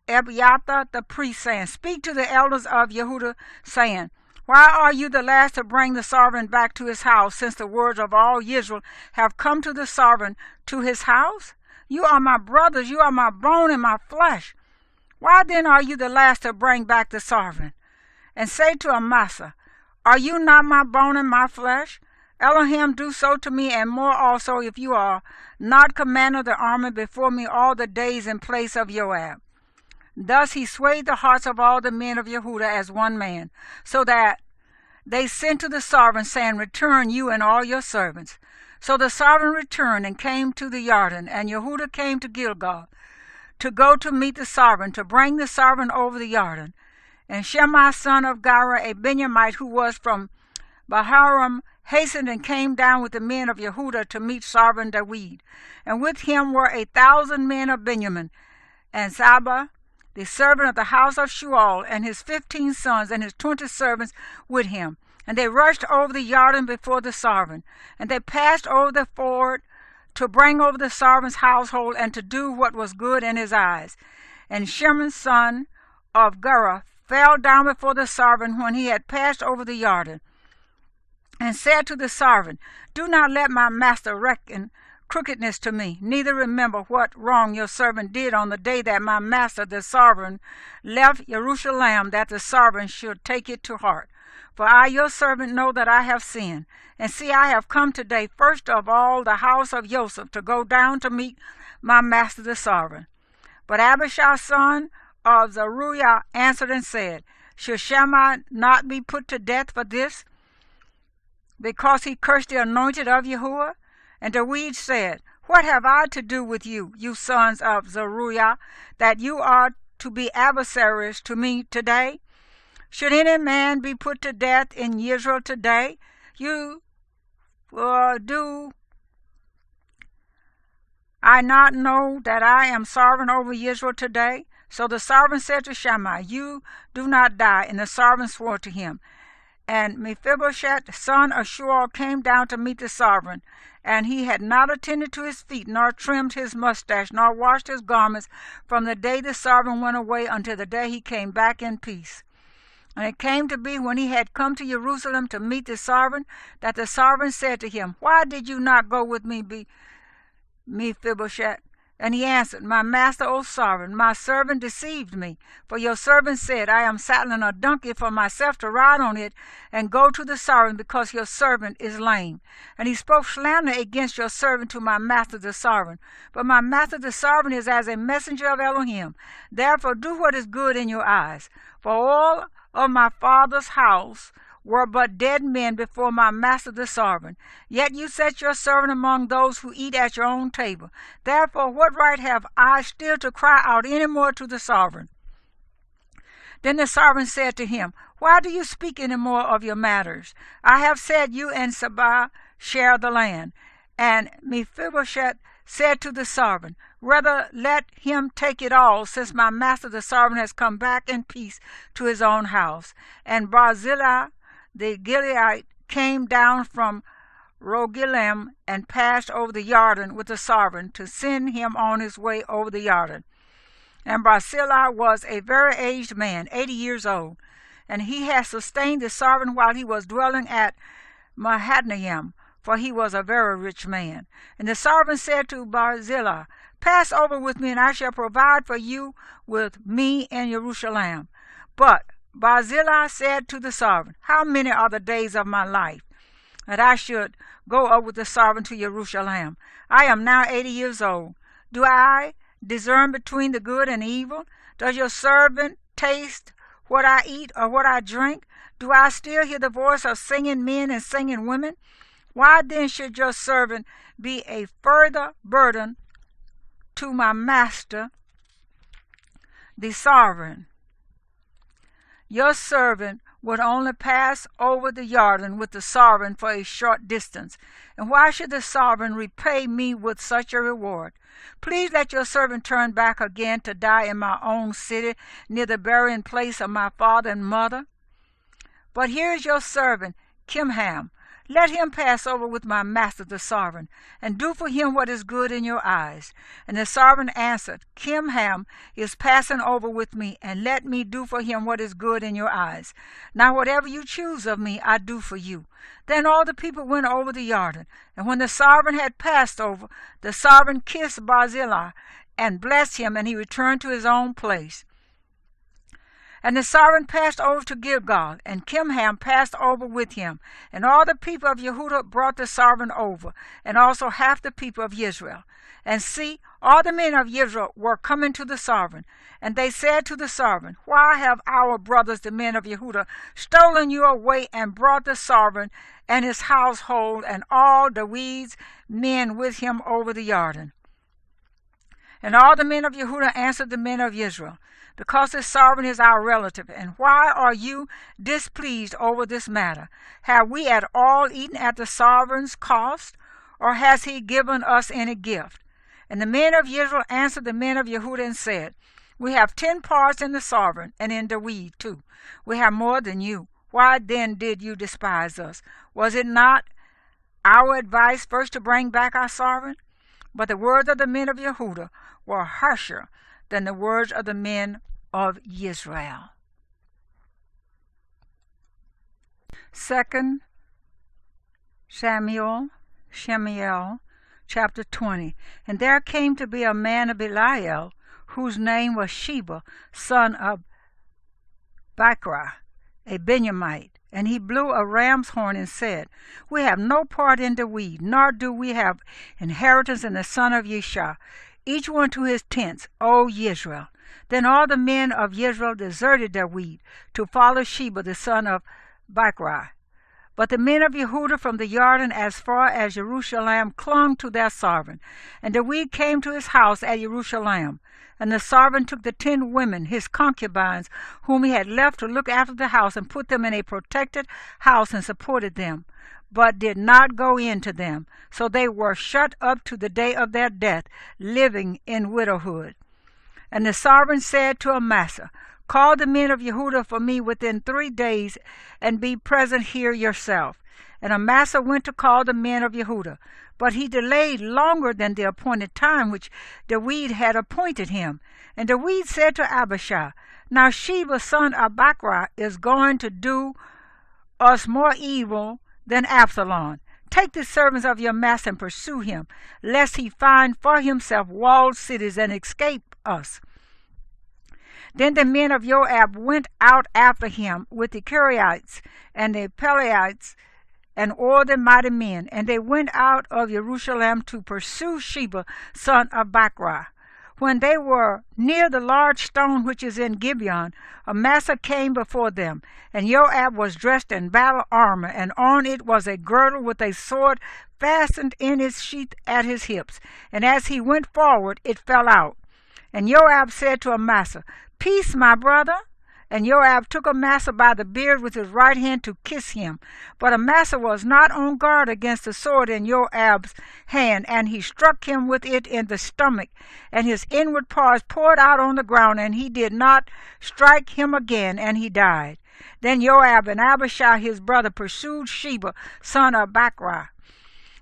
Abiathar the priest, saying, Speak to the elders of Yehuda, saying, Why are you the last to bring the sovereign back to his house, since the words of all Israel have come to the sovereign to his house? You are my brothers, you are my bone and my flesh. Why then are you the last to bring back the sovereign? And say to Amasa, Are you not my bone and my flesh? Elohim do so to me, and more also, if you are not commander of the army before me all the days in place of Joab. Thus he swayed the hearts of all the men of Yehuda as one man, so that they sent to the sovereign, saying, Return you and all your servants. So the sovereign returned and came to the Jordan, and Yehuda came to Gilgal, to go to meet the sovereign, to bring the sovereign over the Jordan. And Shemai son of Gera, a Benjamite who was from Baharam, hastened and came down with the men of Yehuda to meet sovereign David. And with him were 1,000 men of Benjamin, and Saba, the servant of the house of Shemuel, and his 15 sons and his 20 servants with him. And they rushed over the Jordan before the sovereign. And they passed over the ford to bring over the sovereign's household and to do what was good in his eyes. And Shemuel son of Gera fell down before the sovereign when he had passed over the Jordan, and said to the sovereign, Do not let my master reckon crookedness to me, neither remember what wrong your servant did on the day that my master the sovereign left Jerusalem, that the sovereign should take it to heart. For I your servant know that I have sinned. And see, I have come today first of all the house of Joseph to go down to meet my master the sovereign. But Abishai son of Zeruiah answered and said, Should Shammai not be put to death for this, because he cursed the anointed of Yahuwah? And David said, What have I to do with you, you sons of Zeruiah, that you are to be adversaries to me today? Should any man be put to death in Israel today? You do I not know that I am sovereign over Israel today? So the sovereign said to Shammai, You do not die. And the sovereign swore to him. And Mephibosheth, son of Shaul, came down to meet the sovereign. And he had not attended to his feet, nor trimmed his mustache, nor washed his garments from the day the sovereign went away until the day he came back in peace. And it came to be, when he had come to Jerusalem to meet the sovereign, that the sovereign said to him, Why did you not go with me, Mephibosheth? And he answered, My master, O sovereign, my servant deceived me. For your servant said, I am saddling a donkey for myself to ride on it and go to the sovereign, because your servant is lame. And he spoke slander against your servant to my master the sovereign. But my master the sovereign is as a messenger of Elohim. Therefore do what is good in your eyes. For all of my father's house were but dead men before my master the sovereign. Yet you set your servant among those who eat at your own table. Therefore what right have I still to cry out any more to the sovereign? Then the sovereign said to him, Why do you speak any more of your matters? I have said, You and Saba share the land. And Mephibosheth said to the sovereign, Rather let him take it all, since my master the sovereign has come back in peace to his own house. And Barzillai the Gileadite came down from Rogelim and passed over the Jordan with the sovereign to send him on his way over the Jordan. And Barzillai was a very aged man, 80 years old, and he had sustained the sovereign while he was dwelling at Mahanaim, for he was a very rich man. And the sovereign said to Barzillai, Pass over with me, and I shall provide for you with me in Jerusalem. But Barzillai said to the sovereign, How many are the days of my life, that I should go up with the sovereign to Jerusalem? I am now 80 years old. Do I discern between the good and evil? Does your servant taste what I eat or what I drink? Do I still hear the voice of singing men and singing women? Why then should your servant be a further burden to my master, the sovereign? Your servant would only pass over the Jordan with the sovereign for a short distance. And why should the sovereign repay me with such a reward? Please let your servant turn back again to die in my own city, near the burying place of my father and mother. But here is your servant, Kimham. Let him pass over with my master the sovereign, and do for him what is good in your eyes. And the sovereign answered, Kimham is passing over with me, and let me do for him what is good in your eyes. Now whatever you choose of me, I do for you. Then all the people went over the Jordan. And when the sovereign had passed over, the sovereign kissed Barzillai and blessed him, and he returned to his own place. And the sovereign passed over to Gilgal, and Kimham passed over with him. And all the people of Yehudah brought the sovereign over, and also half the people of Israel. And see, all the men of Israel were coming to the sovereign. And they said to the sovereign, Why have our brothers, the men of Yehudah, stolen you away and brought the sovereign and his household and all David's men with him over the Jordan? And all the men of Yehudah answered the men of Israel, Because the sovereign is our relative, and why are you displeased over this matter? Have we at all eaten at the sovereign's cost, or has he given us any gift? And the men of Israel answered the men of Yehudah and said, We have 10 parts in the sovereign, and in David too. We have more than you. Why then did you despise us? Was it not our advice first to bring back our sovereign? But the words of the men of Yehudah were harsher than the words of the men of Israel. 2 Shemuel, chapter 20. And there came to be a man of Belial, whose name was Sheba, son of Bachra, a Benjamite. And he blew a ram's horn and said, We have no part in David, nor do we have inheritance in the son of Yeshua, each one to his tents, O Israel. Then all the men of Israel deserted David to follow Sheba the son of Bachra. But the men of Yehudah from the Jordan as far as Jerusalem clung to their sovereign. And David came to his house at Jerusalem. And the sovereign took the 10 women, his concubines, whom he had left to look after the house, and put them in a protected house and supported them, but did not go in to them. So they were shut up to the day of their death, living in widowhood. And the sovereign said to Amasa, Call the men of Yehudah for me within 3 days, and be present here yourself. And Amasa went to call the men of Yehudah. But he delayed longer than the appointed time which David had appointed him. And David said to Abishai, Now Sheba son of Bachra is going to do us more evil than Absalom. Take the servants of your master and pursue him, lest he find for himself walled cities and escape us. Then the men of Joab went out after him with the Kiriites and the Pelethites and all the mighty men, and they went out of Jerusalem to pursue Sheba son of Bachra. When they were near the large stone which is in Gibeon, Amasa came before them, and Joab was dressed in battle armor, and on it was a girdle with a sword fastened in its sheath at his hips. And as he went forward, it fell out. And Joab said to Amasa, Peace, my brother. And Joab took Amasa by the beard with his right hand to kiss him. But Amasa was not on guard against the sword in Joab's hand, and he struck him with it in the stomach, and his inward parts poured out on the ground, and he did not strike him again, and he died. Then Joab and Abishai his brother pursued Sheba, son of Bachra.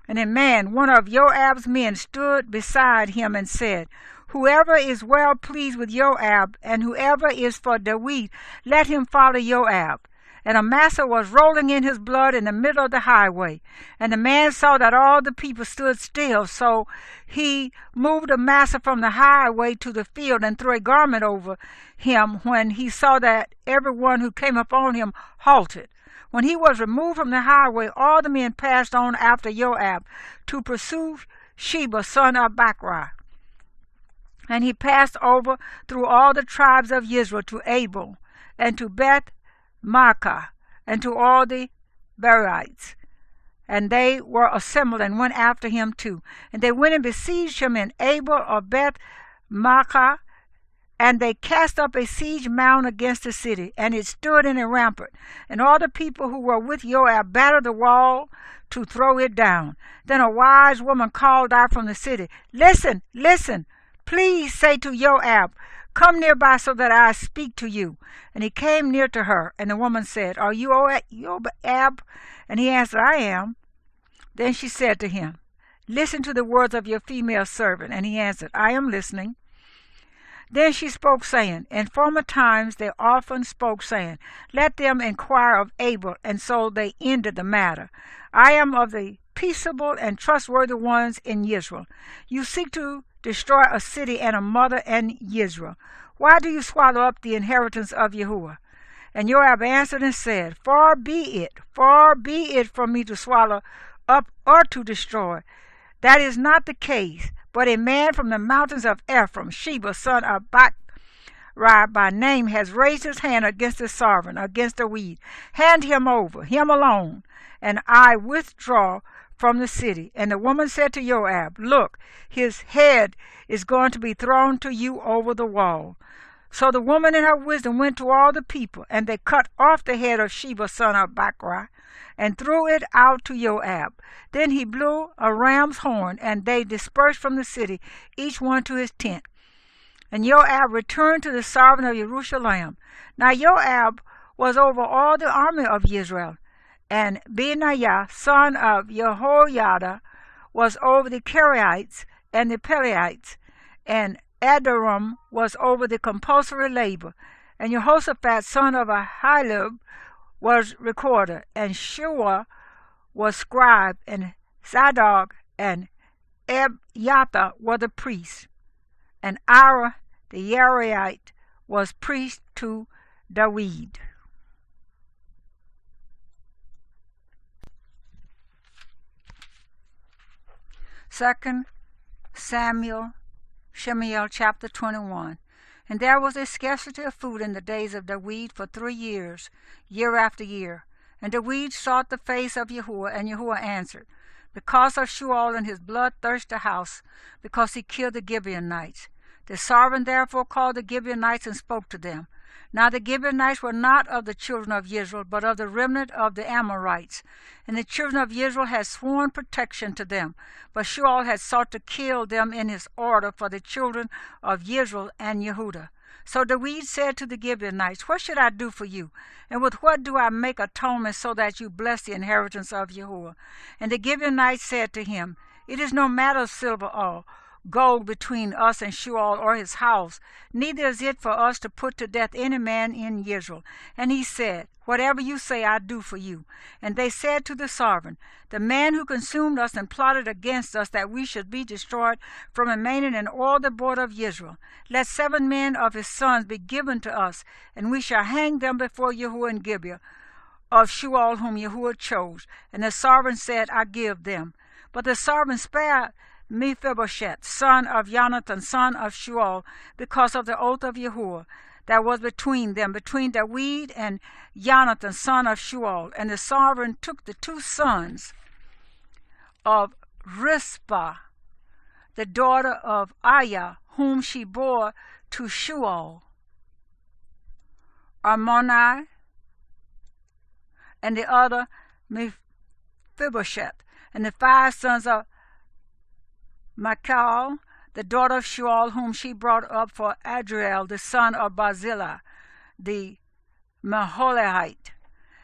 And a man, one of Joab's men, stood beside him and said, Whoever is well pleased with Joab, and whoever is for David, let him follow Joab. And Amasa was rolling in his blood in the middle of the highway. And the man saw that all the people stood still, so he moved Amasa from the highway to the field and threw a garment over him. When he saw that everyone who came upon him halted. When he was removed from the highway, all the men passed on after Joab to pursue Sheba, son of Bachra. And he passed over through all the tribes of Israel to Abel, and to Beth-Maachah, and to all the Berites. And they were assembled and went after him too. And they went and besieged him in Abel of Beth-Maachah, and they cast up a siege mound against the city, and it stood in a rampart. And all the people who were with Joab battered the wall to throw it down. Then a wise woman called out from the city, Listen, listen! Please say to Joab, Come nearby so that I speak to you. And he came near to her, and the woman said, Are you Joab? And he answered, I am. Then she said to him, Listen to the words of your female servant. And he answered, I am listening. Then she spoke, saying, In former times they often spoke, saying, Let them inquire of Abel, and so they ended the matter. I am of the peaceable and trustworthy ones in Israel. You seek to destroy a city and a mother in Israel. Why do you swallow up the inheritance of Yahuwah? And Joab answered and said, far be it from me to swallow up or to destroy. That is not the case, but a man from the mountains of Ephraim, Sheba, son of Bachrai by name, has raised his hand against the sovereign, against the weed. Hand him over, him alone, and I withdraw from the city. And the woman said to Joab, Look, his head is going to be thrown to you over the wall. So the woman in her wisdom went to all the people, and they cut off the head of Sheba, son of Bachrai, and threw it out to Joab. Then he blew a ram's horn, and they dispersed from the city, each one to his tent. And Joab returned to the sovereign of Jerusalem. Now Joab was over all the army of Israel, and Benaiah, son of Jehoiada, was over the Kerites and the Pelethites, and Adoram was over the compulsory labor, and Jehoshaphat, son of Ahilud, was recorder, and Shua was scribe, and Zadok and Abiathar were the priests, and Ira the Yeriite was priest to David. Second Samuel, Shemuel chapter 21. And there was a scarcity of food in the days of David for 3 years, year after year. And David sought the face of Yahuwah, and Yahuwah answered, Because of Shemuel and his bloodthirsty house, because he killed the Gibeonites. The sovereign therefore called the Gibeonites and spoke to them. Now the Gibeonites were not of the children of Israel, but of the remnant of the Amorites. And the children of Israel had sworn protection to them, but Shemuel had sought to kill them in his order for the children of Israel and Yehudah. So David said to the Gibeonites, What should I do for you? And with what do I make atonement so that you bless the inheritance of Yahuwah? And the Gibeonites said to him, It is no matter of silver or gold between us and Shemuel or his house, neither is it for us to put to death any man in Israel. And he said, Whatever you say I do for you. And they said to the sovereign, The man who consumed us and plotted against us that we should be destroyed from remaining in all the border of Israel, let 7 men of his sons be given to us, and we shall hang them before Yahuwah in Gibeah of Shemuel whom Yahuwah chose. And the sovereign said, I give them. But the sovereign spared Mephibosheth, son of Jonathan, son of Shemuel, because of the oath of Yahuwah that was between them, between David and Jonathan, son of Shemuel. And the sovereign took the 2 sons of Rizpah, the daughter of Aiah, whom she bore to Shemuel, Armoni, and the other Mephibosheth, and the 5 sons of Michal, the daughter of Shemuel, whom she brought up for Adriel, the son of Barzillai, the Maholahite,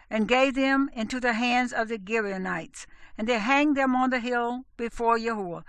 and gave them into the hands of the Gibeonites, and they hanged them on the hill before Yahuwah.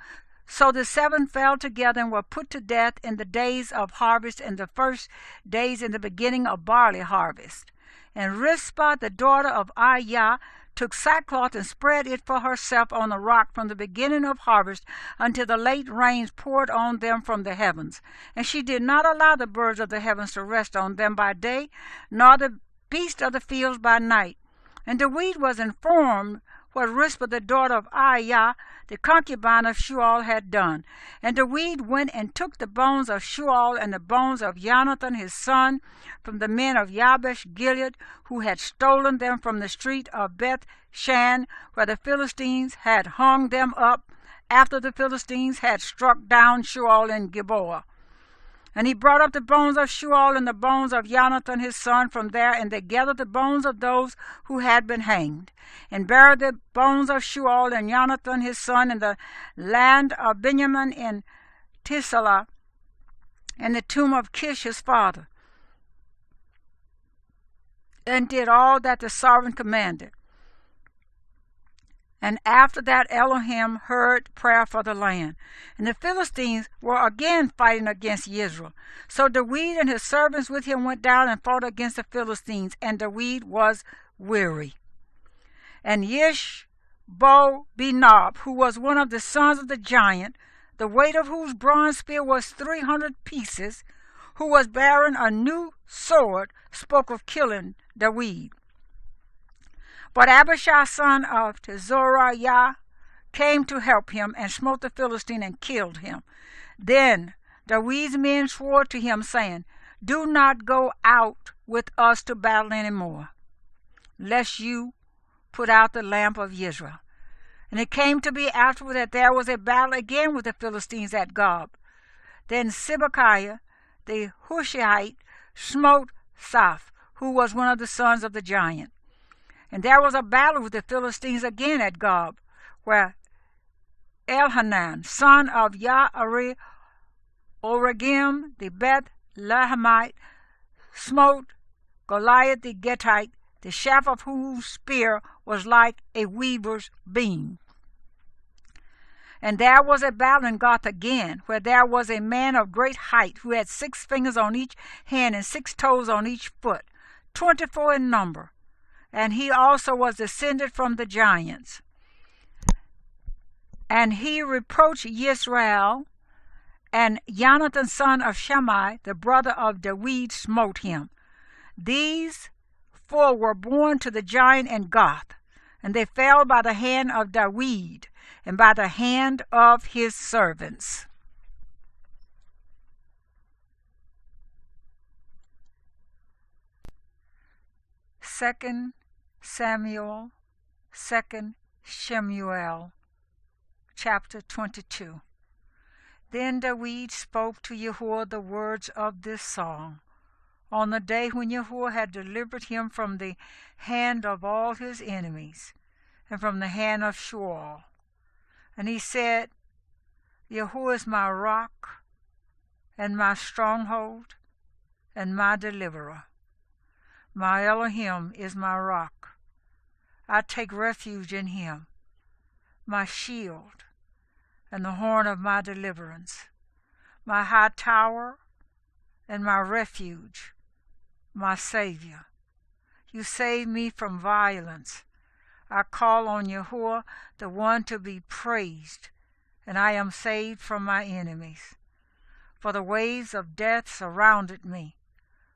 So the 7 fell together and were put to death in the days of harvest, in the first days in the beginning of barley harvest. And Rizpah, the daughter of Aiah, took sackcloth and spread it for herself on the rock from the beginning of harvest until the late rains poured on them from the heavens. And she did not allow the birds of the heavens to rest on them by day, nor the beasts of the fields by night. And David was informed what Rizpah, the daughter of Aiah, the concubine of Shemuel, had done. And David went and took the bones of Shemuel and the bones of Jonathan his son from the men of Jabesh Gilead, who had stolen them from the street of Beth Shan, where the Philistines had hung them up after the Philistines had struck down Shemuel in Gilboa. And he brought up the bones of Shemuel and the bones of Jonathan his son from there, and they gathered the bones of those who had been hanged, and buried the bones of Shemuel and Jonathan his son in the land of Benjamin in Tisala, in the tomb of Kish his father, and did all that the sovereign commanded. And after that Elohim heard prayer for the land. And the Philistines were again fighting against Israel. So David and his servants with him went down and fought against the Philistines, and David was weary. And Ishbosheth, who was one of the sons of the giant, the weight of whose bronze spear was 300 pieces, who was bearing a new sword, spoke of killing David. But Abishai, son of Zeruiah, came to help him and smote the Philistine and killed him. Then David's men swore to him, saying, "Do not go out with us to battle any more, lest you put out the lamp of Israel." And it came to be afterward that there was a battle again with the Philistines at Gob. Then Sibbecai the Hushite smote Saph, who was one of the sons of the giant. And there was a battle with the Philistines again at Gob, where Elhanan, son of Yaareh, Oregim the Bethlehemite, smote Goliath the Gittite, the shaft of whose spear was like a weaver's beam. And there was a battle in Goth again, where there was a man of great height, who had 6 fingers on each hand and 6 toes on each foot, 24 in number. And he also was descended from the giants. And he reproached Yisrael, and Jonathan, son of Shimei, the brother of David, smote him. These 4 were born to the giant in Goth, and they fell by the hand of David and by the hand of his servants. Second Samuel, 2 Shemuel, chapter 22. Then David spoke to Yahuwah the words of this song, on the day when Yahuwah had delivered him from the hand of all his enemies, and from the hand of Shemuel. And he said, Yahuwah is my rock, and my stronghold, and my deliverer. My Elohim is my rock. I take refuge in him, my shield, and the horn of my deliverance, my high tower, and my refuge, my Savior. You save me from violence. I call on Yahuwah, the one to be praised, and I am saved from my enemies. For the waves of death surrounded me.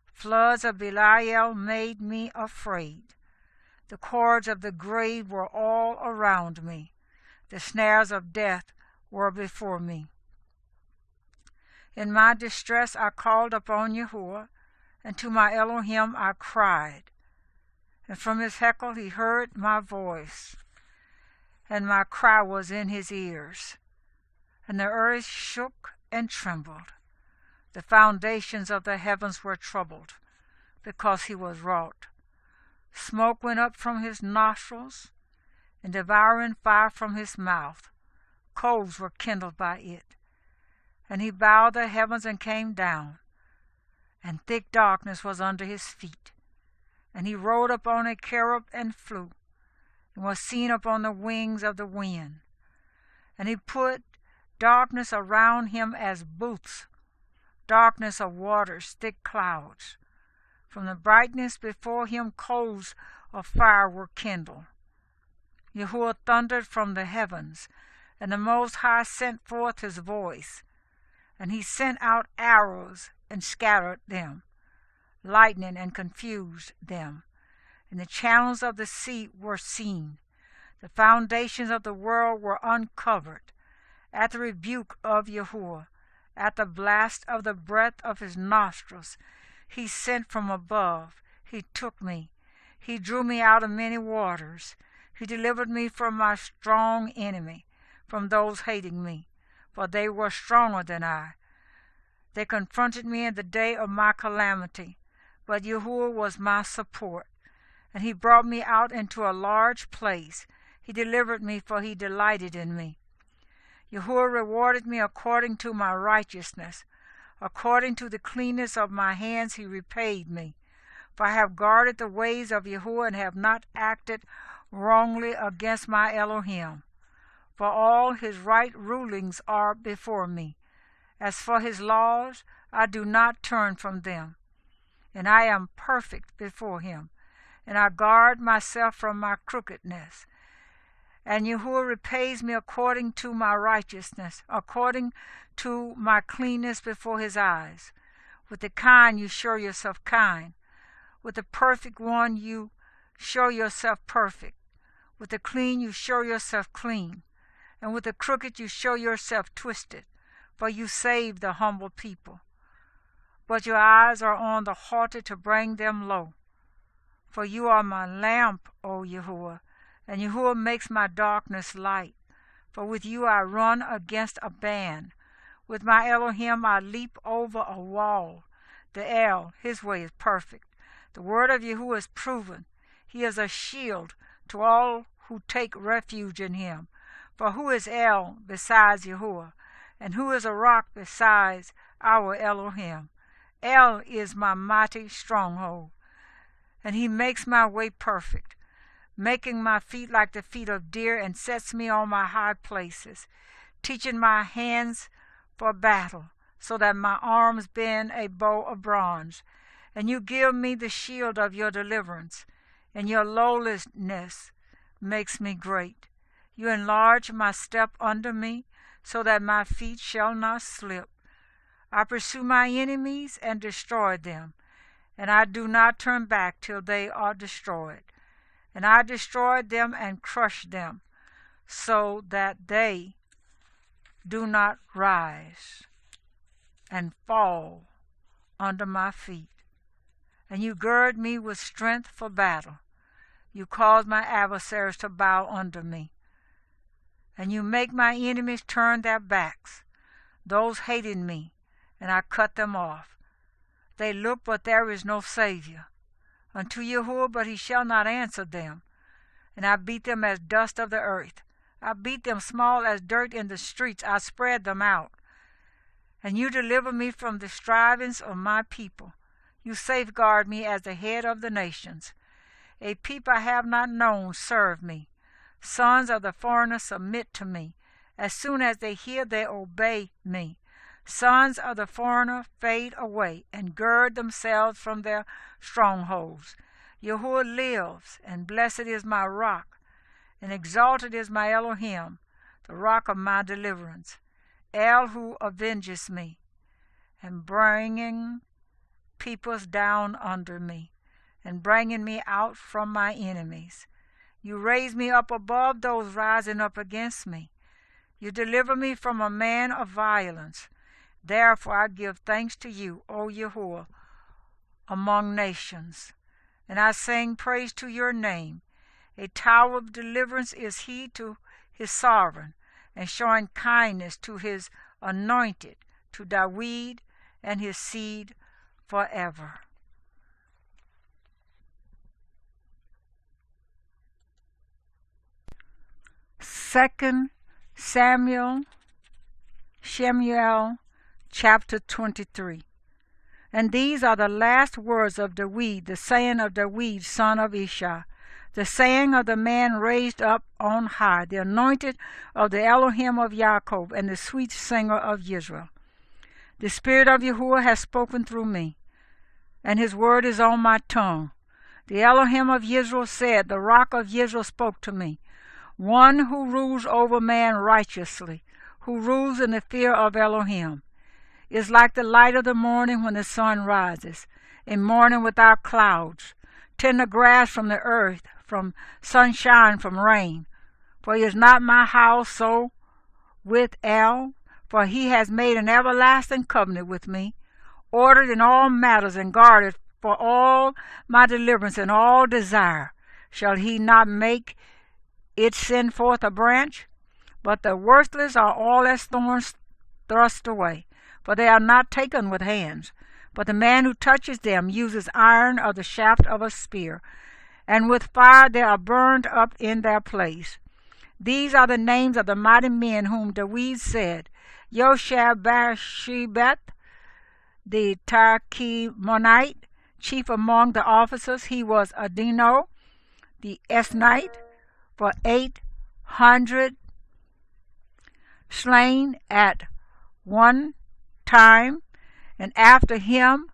Floods of Belial made me afraid. The cords of the grave were all around me. The snares of death were before me. In my distress I called upon Yahuwah, and to my Elohim I cried. And from his heckle he heard my voice, and my cry was in his ears. And the earth shook and trembled. The foundations of the heavens were troubled, because he was wrought. Smoke went up from his nostrils, and devouring fire from his mouth. Coals were kindled by it. And he bowed the heavens and came down, and thick darkness was under his feet. And he rode upon a cherub and flew, and was seen upon the wings of the wind. And he put darkness around him as booths, darkness of waters, thick clouds. From the brightness before him coals of fire were kindled. Yahuwah thundered from the heavens, and the Most High sent forth his voice. And he sent out arrows and scattered them, lightning and confused them. And the channels of the sea were seen. The foundations of the world were uncovered. At the rebuke of Yahuwah, at the blast of the breath of his nostrils, he sent from above. He took me. He drew me out of many waters. He delivered me from my strong enemy, from those hating me, for they were stronger than I. They confronted me in the day of my calamity, but Yahuwah was my support, and he brought me out into a large place. He delivered me, for he delighted in me. Yahuwah rewarded me according to my righteousness. According to the cleanness of my hands he repaid me. For I have guarded the ways of Yahuwah and have not acted wrongly against my Elohim. For all his right rulings are before me. As for his laws, I do not turn from them. And I am perfect before him, and I guard myself from my crookedness. And Yahuwah repays me according to my righteousness, according to my cleanness before his eyes. With the kind you show yourself kind. With the perfect one you show yourself perfect. With the clean you show yourself clean. And with the crooked you show yourself twisted. For you save the humble people. But your eyes are on the haughty to bring them low. For you are my lamp, O Yahuwah, and Yahuwah makes my darkness light. For with you I run against a band. With my Elohim I leap over a wall. The El, his way is perfect. The word of Yahuwah is proven. He is a shield to all who take refuge in him. For who is El besides Yahuwah? And who is a rock besides our Elohim? El is my mighty stronghold, and he makes my way perfect, making my feet like the feet of deer, and sets me on my high places, teaching my hands for battle, so that my arms bend a bow of bronze. And you give me the shield of your deliverance, and your lowliness makes me great. You enlarge my step under me, so that my feet shall not slip. I pursue my enemies and destroy them, and I do not turn back till they are destroyed. And I destroy them and crush them, so that they do not rise and fall under my feet. And you gird me with strength for battle. You cause my adversaries to bow under me. And you make my enemies turn their backs, those hating me, and I cut them off. They look, but there is no Savior. Unto Yahuwah, but he shall not answer them. And I beat them as dust of the earth. I beat them small as dirt in the streets. I spread them out. And you deliver me from the strivings of my people. You safeguard me as the head of the nations. A people I have not known serve me. Sons of the foreigner submit to me. As soon as they hear, they obey me. Sons of the foreigner fade away and gird themselves from their strongholds. Yahuwah lives, and blessed is my rock, and exalted is my Elohim, the rock of my deliverance. El who avenges me, and bringing peoples down under me, and bringing me out from my enemies. You raise me up above those rising up against me. You deliver me from a man of violence. Therefore I give thanks to you, O Yahuwah, among nations. And I sing praise to your name. A tower of deliverance is he to his sovereign, and showing kindness to his anointed, to David and his seed forever. 2 Shemuel chapter 23. And these are the last words of David, the saying of David, son of Ishah, the saying of the man raised up on high, the anointed of the Elohim of Jacob, and the sweet singer of Israel. The Spirit of Yahuwah has spoken through me, and his word is on my tongue. The Elohim of Israel said, the rock of Israel spoke to me, one who rules over man righteously, who rules in the fear of Elohim, is like the light of the morning when the sun rises, a morning without clouds, tender grass from the earth, from sunshine, from rain. For is not my house so with El? For he has made an everlasting covenant with me, ordered in all matters and guarded for all my deliverance and all desire. Shall he not make it send forth a branch? But the worthless are all as thorns thrust away, for they are not taken with hands. But the man who touches them uses iron of the shaft of a spear, and with fire they are burned up in their place. These are the names of the mighty men whom David said, Yosheb-Bashebeth, the Tarchimonite, chief among the officers. He was Adino, the Esnite, for 800 slain at one time, and after him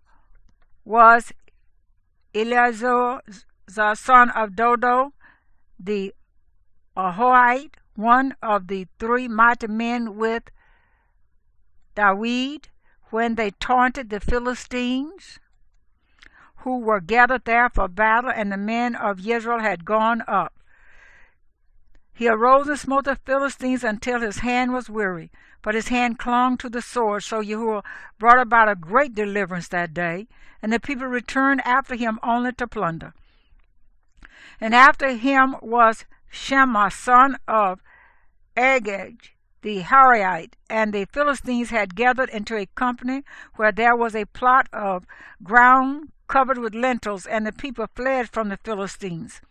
was Eleazar, the son of Dodo, the Ahohite, one of the 3 mighty men with David, when they taunted the Philistines, who were gathered there for battle, and the men of Israel had gone up. He arose and smote the Philistines until his hand was weary, but his hand clung to the sword. So Yahuwah brought about a great deliverance that day, and the people returned after him only to plunder. And after him was Shemuel, son of Agag, the Harite, and the Philistines had gathered into a company where there was a plot of ground covered with lentils, and the people fled from the Philistines.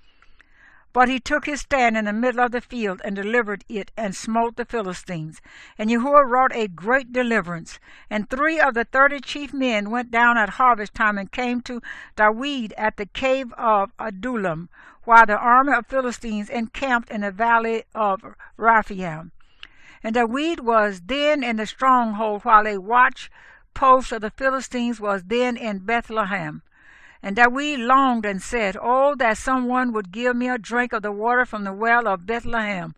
But he took his stand in the middle of the field and delivered it and smote the Philistines. And Yahuwah wrought a great deliverance. And 3 of the 30 chief men went down at harvest time and came to David at the cave of Adullam, while the army of Philistines encamped in the valley of Rephaim. And David was then in the stronghold, while a watch post of the Philistines was then in Bethlehem. And David longed and said, "Oh, that someone would give me a drink of the water from the well of Bethlehem,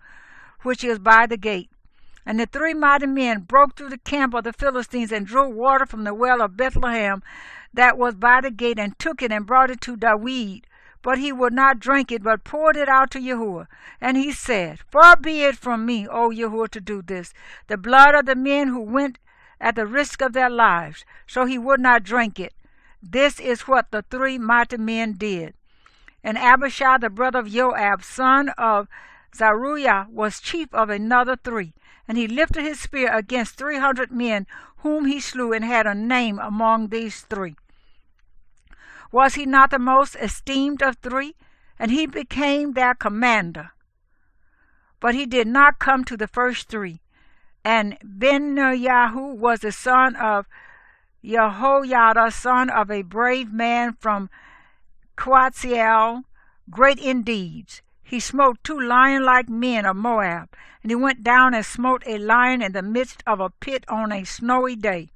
which is by the gate." And the 3 mighty men broke through the camp of the Philistines and drew water from the well of Bethlehem that was by the gate, and took it and brought it to David. But he would not drink it, but poured it out to Yahuwah. And he said, "Far be it from me, O Yahuwah, to do this, the blood of the men who went at the risk of their lives." So he would not drink it. This is what the 3 mighty men did. And Abishai, the brother of Joab, son of Zeruiah, was chief of another 3. And he lifted his spear against 300 men, whom he slew, and had a name among these 3. Was he not the most esteemed of 3? And he became their commander. But he did not come to the first 3. And Benayahu was the son of Jehoiada, son of a brave man from Quatziel, great in deeds. He smote 2 lion-like men of Moab, and he went down and smote a lion in the midst of a pit on a snowy day.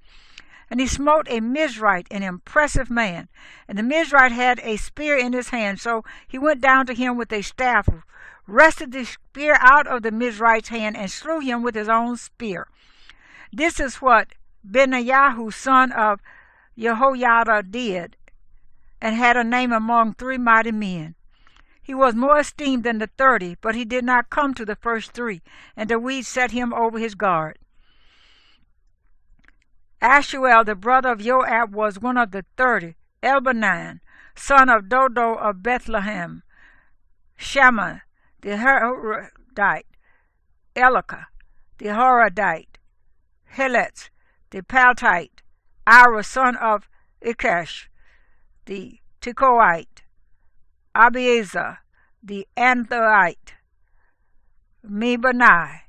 And he smote a Mizrite, an impressive man, and the Mizrite had a spear in his hand. So he went down to him with a staff, wrested the spear out of the Mizrite's hand, and slew him with his own spear. This is what Benayahu, son of Jehoiada, did, and had a name among 3 mighty men. He was more esteemed than the 30, but he did not come to the first 3, and David set him over his guard. Ashuel, the brother of Joab, was one of the 30. Elbanan, son of Dodo of Bethlehem. Shammah, the Harodite. Elika, the Harodite. Heletz, the Paltite. Ira, son of Ikesh, the Tekoite. Abiezer, the Anthorite. Mebanai,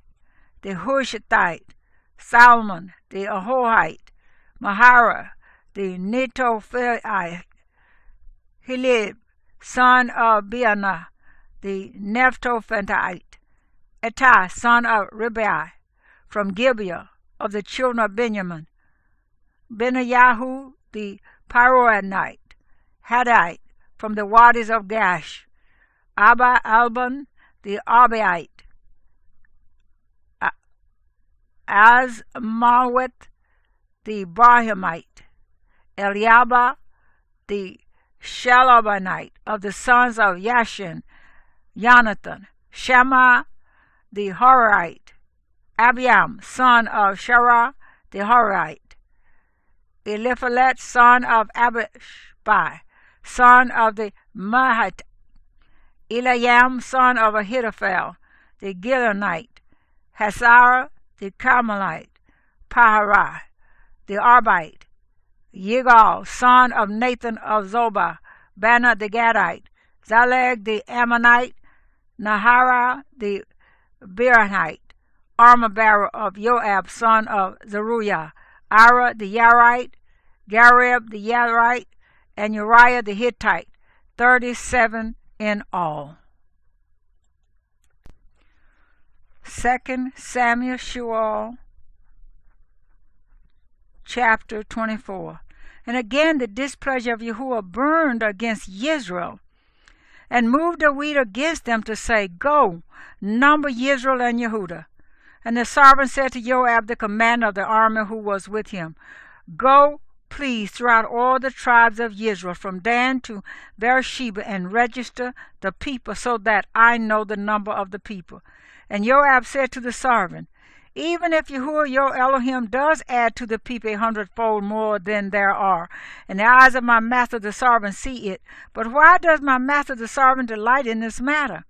the Hushathite. Salmon, the Ahohite. Mahara, the Netophaite. Hilib, son of Beanah, the Nephtophantite. Ettai, son of Ribai, from Gibeah of the children of Benjamin. Benayahu, the Pyroanite. Hadite, from the waters of Gash. Abba Alban, the Arbaite. Azmaweth, the Brahimite. Eliaba, the Shalabonite, of the sons of Yashin. Jonathan. Shammah, the Horite. Abiam, son of Sharah, the Horite. Eliphalet, son of Abishai, son of the Mahite. Eliam, son of Ahithophel, the Gilonite. Hazara, the Carmelite. Paharai, the Arbite. Yigal, son of Nathan of Zobah. Bana, the Gadite. Zaleg, the Ammonite. Nahara, the Beerite. Armor-bearer of Joab, son of Zeruiah. Ira, the Yarite. Gareb, the Yarite. And Uriah, the Hittite. 37 in all. 2 Samuel chapter 24. And again the displeasure of Yahuwah burned against Israel, and moved David against them to say, Go, number Israel and Yehudah. And the sovereign said to Joab, the commander of the army who was with him, Go, please, throughout all the tribes of Israel, from Dan to Beersheba, and register the people, so that I know the number of the people. And Joab said to the sovereign, Even if Yahuwah your Elohim does add to the people 100-fold more than there are, and the eyes of my master the sovereign see it, but why does my master the sovereign delight in this matter?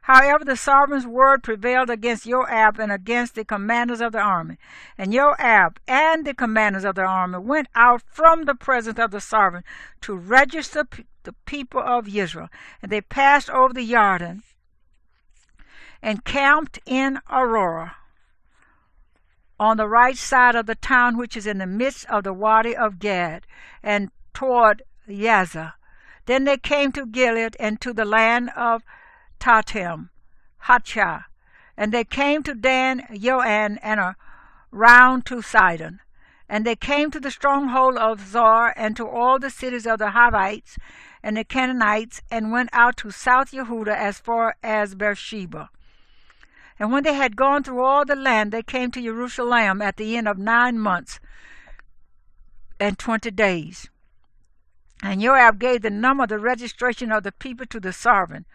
However, the sovereign's word prevailed against Joab and against the commanders of the army. And Joab and the commanders of the army went out from the presence of the sovereign to register the people of Israel. And they passed over the Jordan and camped in Aurora, on the right side of the town, which is in the midst of the Wadi of Gad, and toward Yaza. Then they came to Gilead and to the land of Tatim, Hatcha, and they came to Dan, Yoan, and around to Sidon. And they came to the stronghold of Zor, and to all the cities of the Hivites and the Canaanites, and went out to South Yehudah as far as Beersheba. And when they had gone through all the land, they came to Jerusalem at the end of 9 months and 20 days. And Joab gave the number of the registration of the people to the sovereign.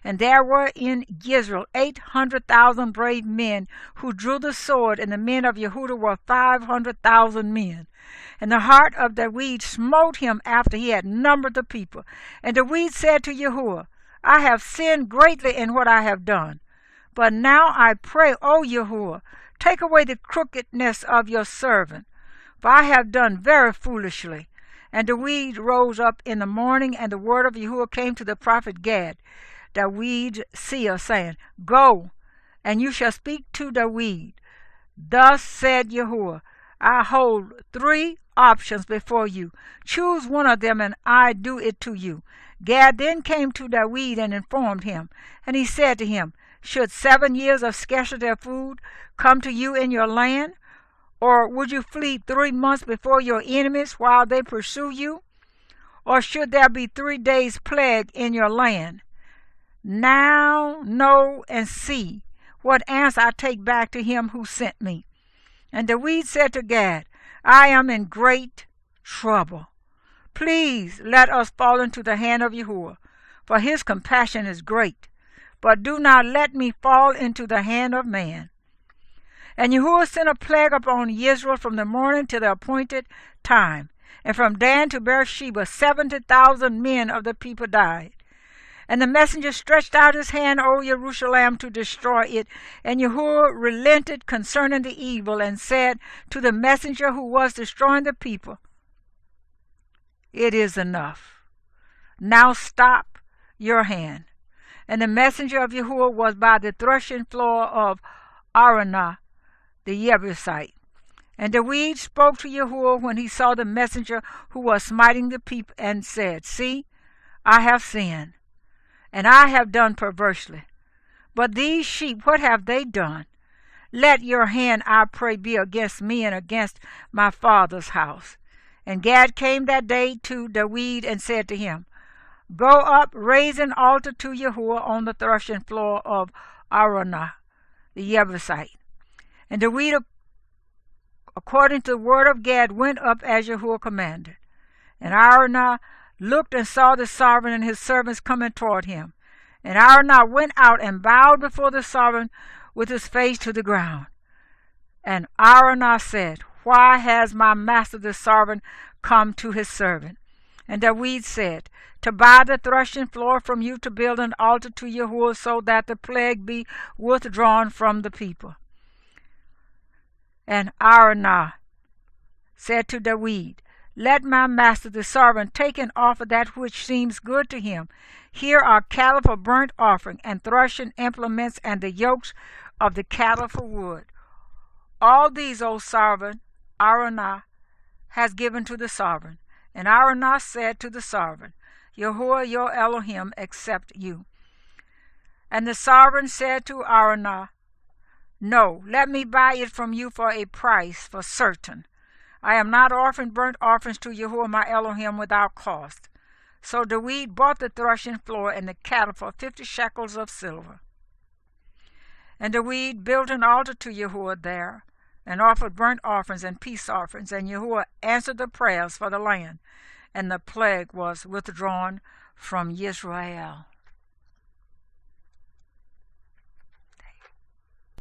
And there were in Israel 800,000 brave men who drew the sword, and the men of Yehudah were 500,000 men. And the heart of David smote him after he had numbered the people. And David said to Yahuwah, I have sinned greatly in what I have done. But now I pray, O Yahuwah, take away the crookedness of your servant, for I have done very foolishly. And David rose up in the morning, and the word of Yahuwah came to the prophet Gad, David's seer, saying, Go, and you shall speak to David. Thus said Yahuwah, I hold 3 options before you. Choose one of them, and I do it to you. Gad then came to David and informed him, and he said to him, Should 7 years of scarcity of food come to you in your land? Or would you flee 3 months before your enemies while they pursue you? Or should there be 3 days' plague in your land? Now know and see what answer I take back to him who sent me. And David said to Gad, I am in great trouble. Please let us fall into the hand of Yahuwah, for his compassion is great. But do not let me fall into the hand of man. And Yahuwah sent a plague upon Israel from the morning till the appointed time. And from Dan to Beersheba 70,000 men of the people died. And the messenger stretched out his hand over Jerusalem to destroy it. And Yahuwah relented concerning the evil, and said to the messenger who was destroying the people, It is enough. Now stop your hand. And the messenger of Yahuwah was by the threshing floor of Araunah the Jebusite. And David spoke to Yahuwah when he saw the messenger who was smiting the people, and said, See, I have sinned, and I have done perversely. But these sheep, what have they done? Let your hand, I pray, be against me and against my father's house. And Gad came that day to David and said to him, Go up, raise an altar to Yahuwah on the threshing floor of Araunah the Jebusite. And David, according to the word of Gad, went up as Yahuwah commanded. And Araunah looked and saw the sovereign and his servants coming toward him. And Araunah went out and bowed before the sovereign with his face to the ground. And Araunah said, Why has my master the sovereign come to his servant? And David said, To buy the threshing floor from you, to build an altar to Yahuwah, so that the plague be withdrawn from the people. And Araunah said to David, Let my master the sovereign take and offer that which seems good to him. Here are cattle for burnt offering, and threshing implements, and the yokes of the cattle for wood. All these, O sovereign, Araunah has given to the sovereign. And Araunah said to the sovereign, Yahuwah your Elohim accept you. And the sovereign said to Araunah, No, let me buy it from you for a price for certain. I am not offering burnt offerings to Yahuwah my Elohim without cost. So David bought the threshing floor and the cattle for 50 shekels of silver. And David built an altar to Yahuwah there, and offered burnt offerings and peace offerings, and Yahuwah answered the prayers for the land, and the plague was withdrawn from Israel.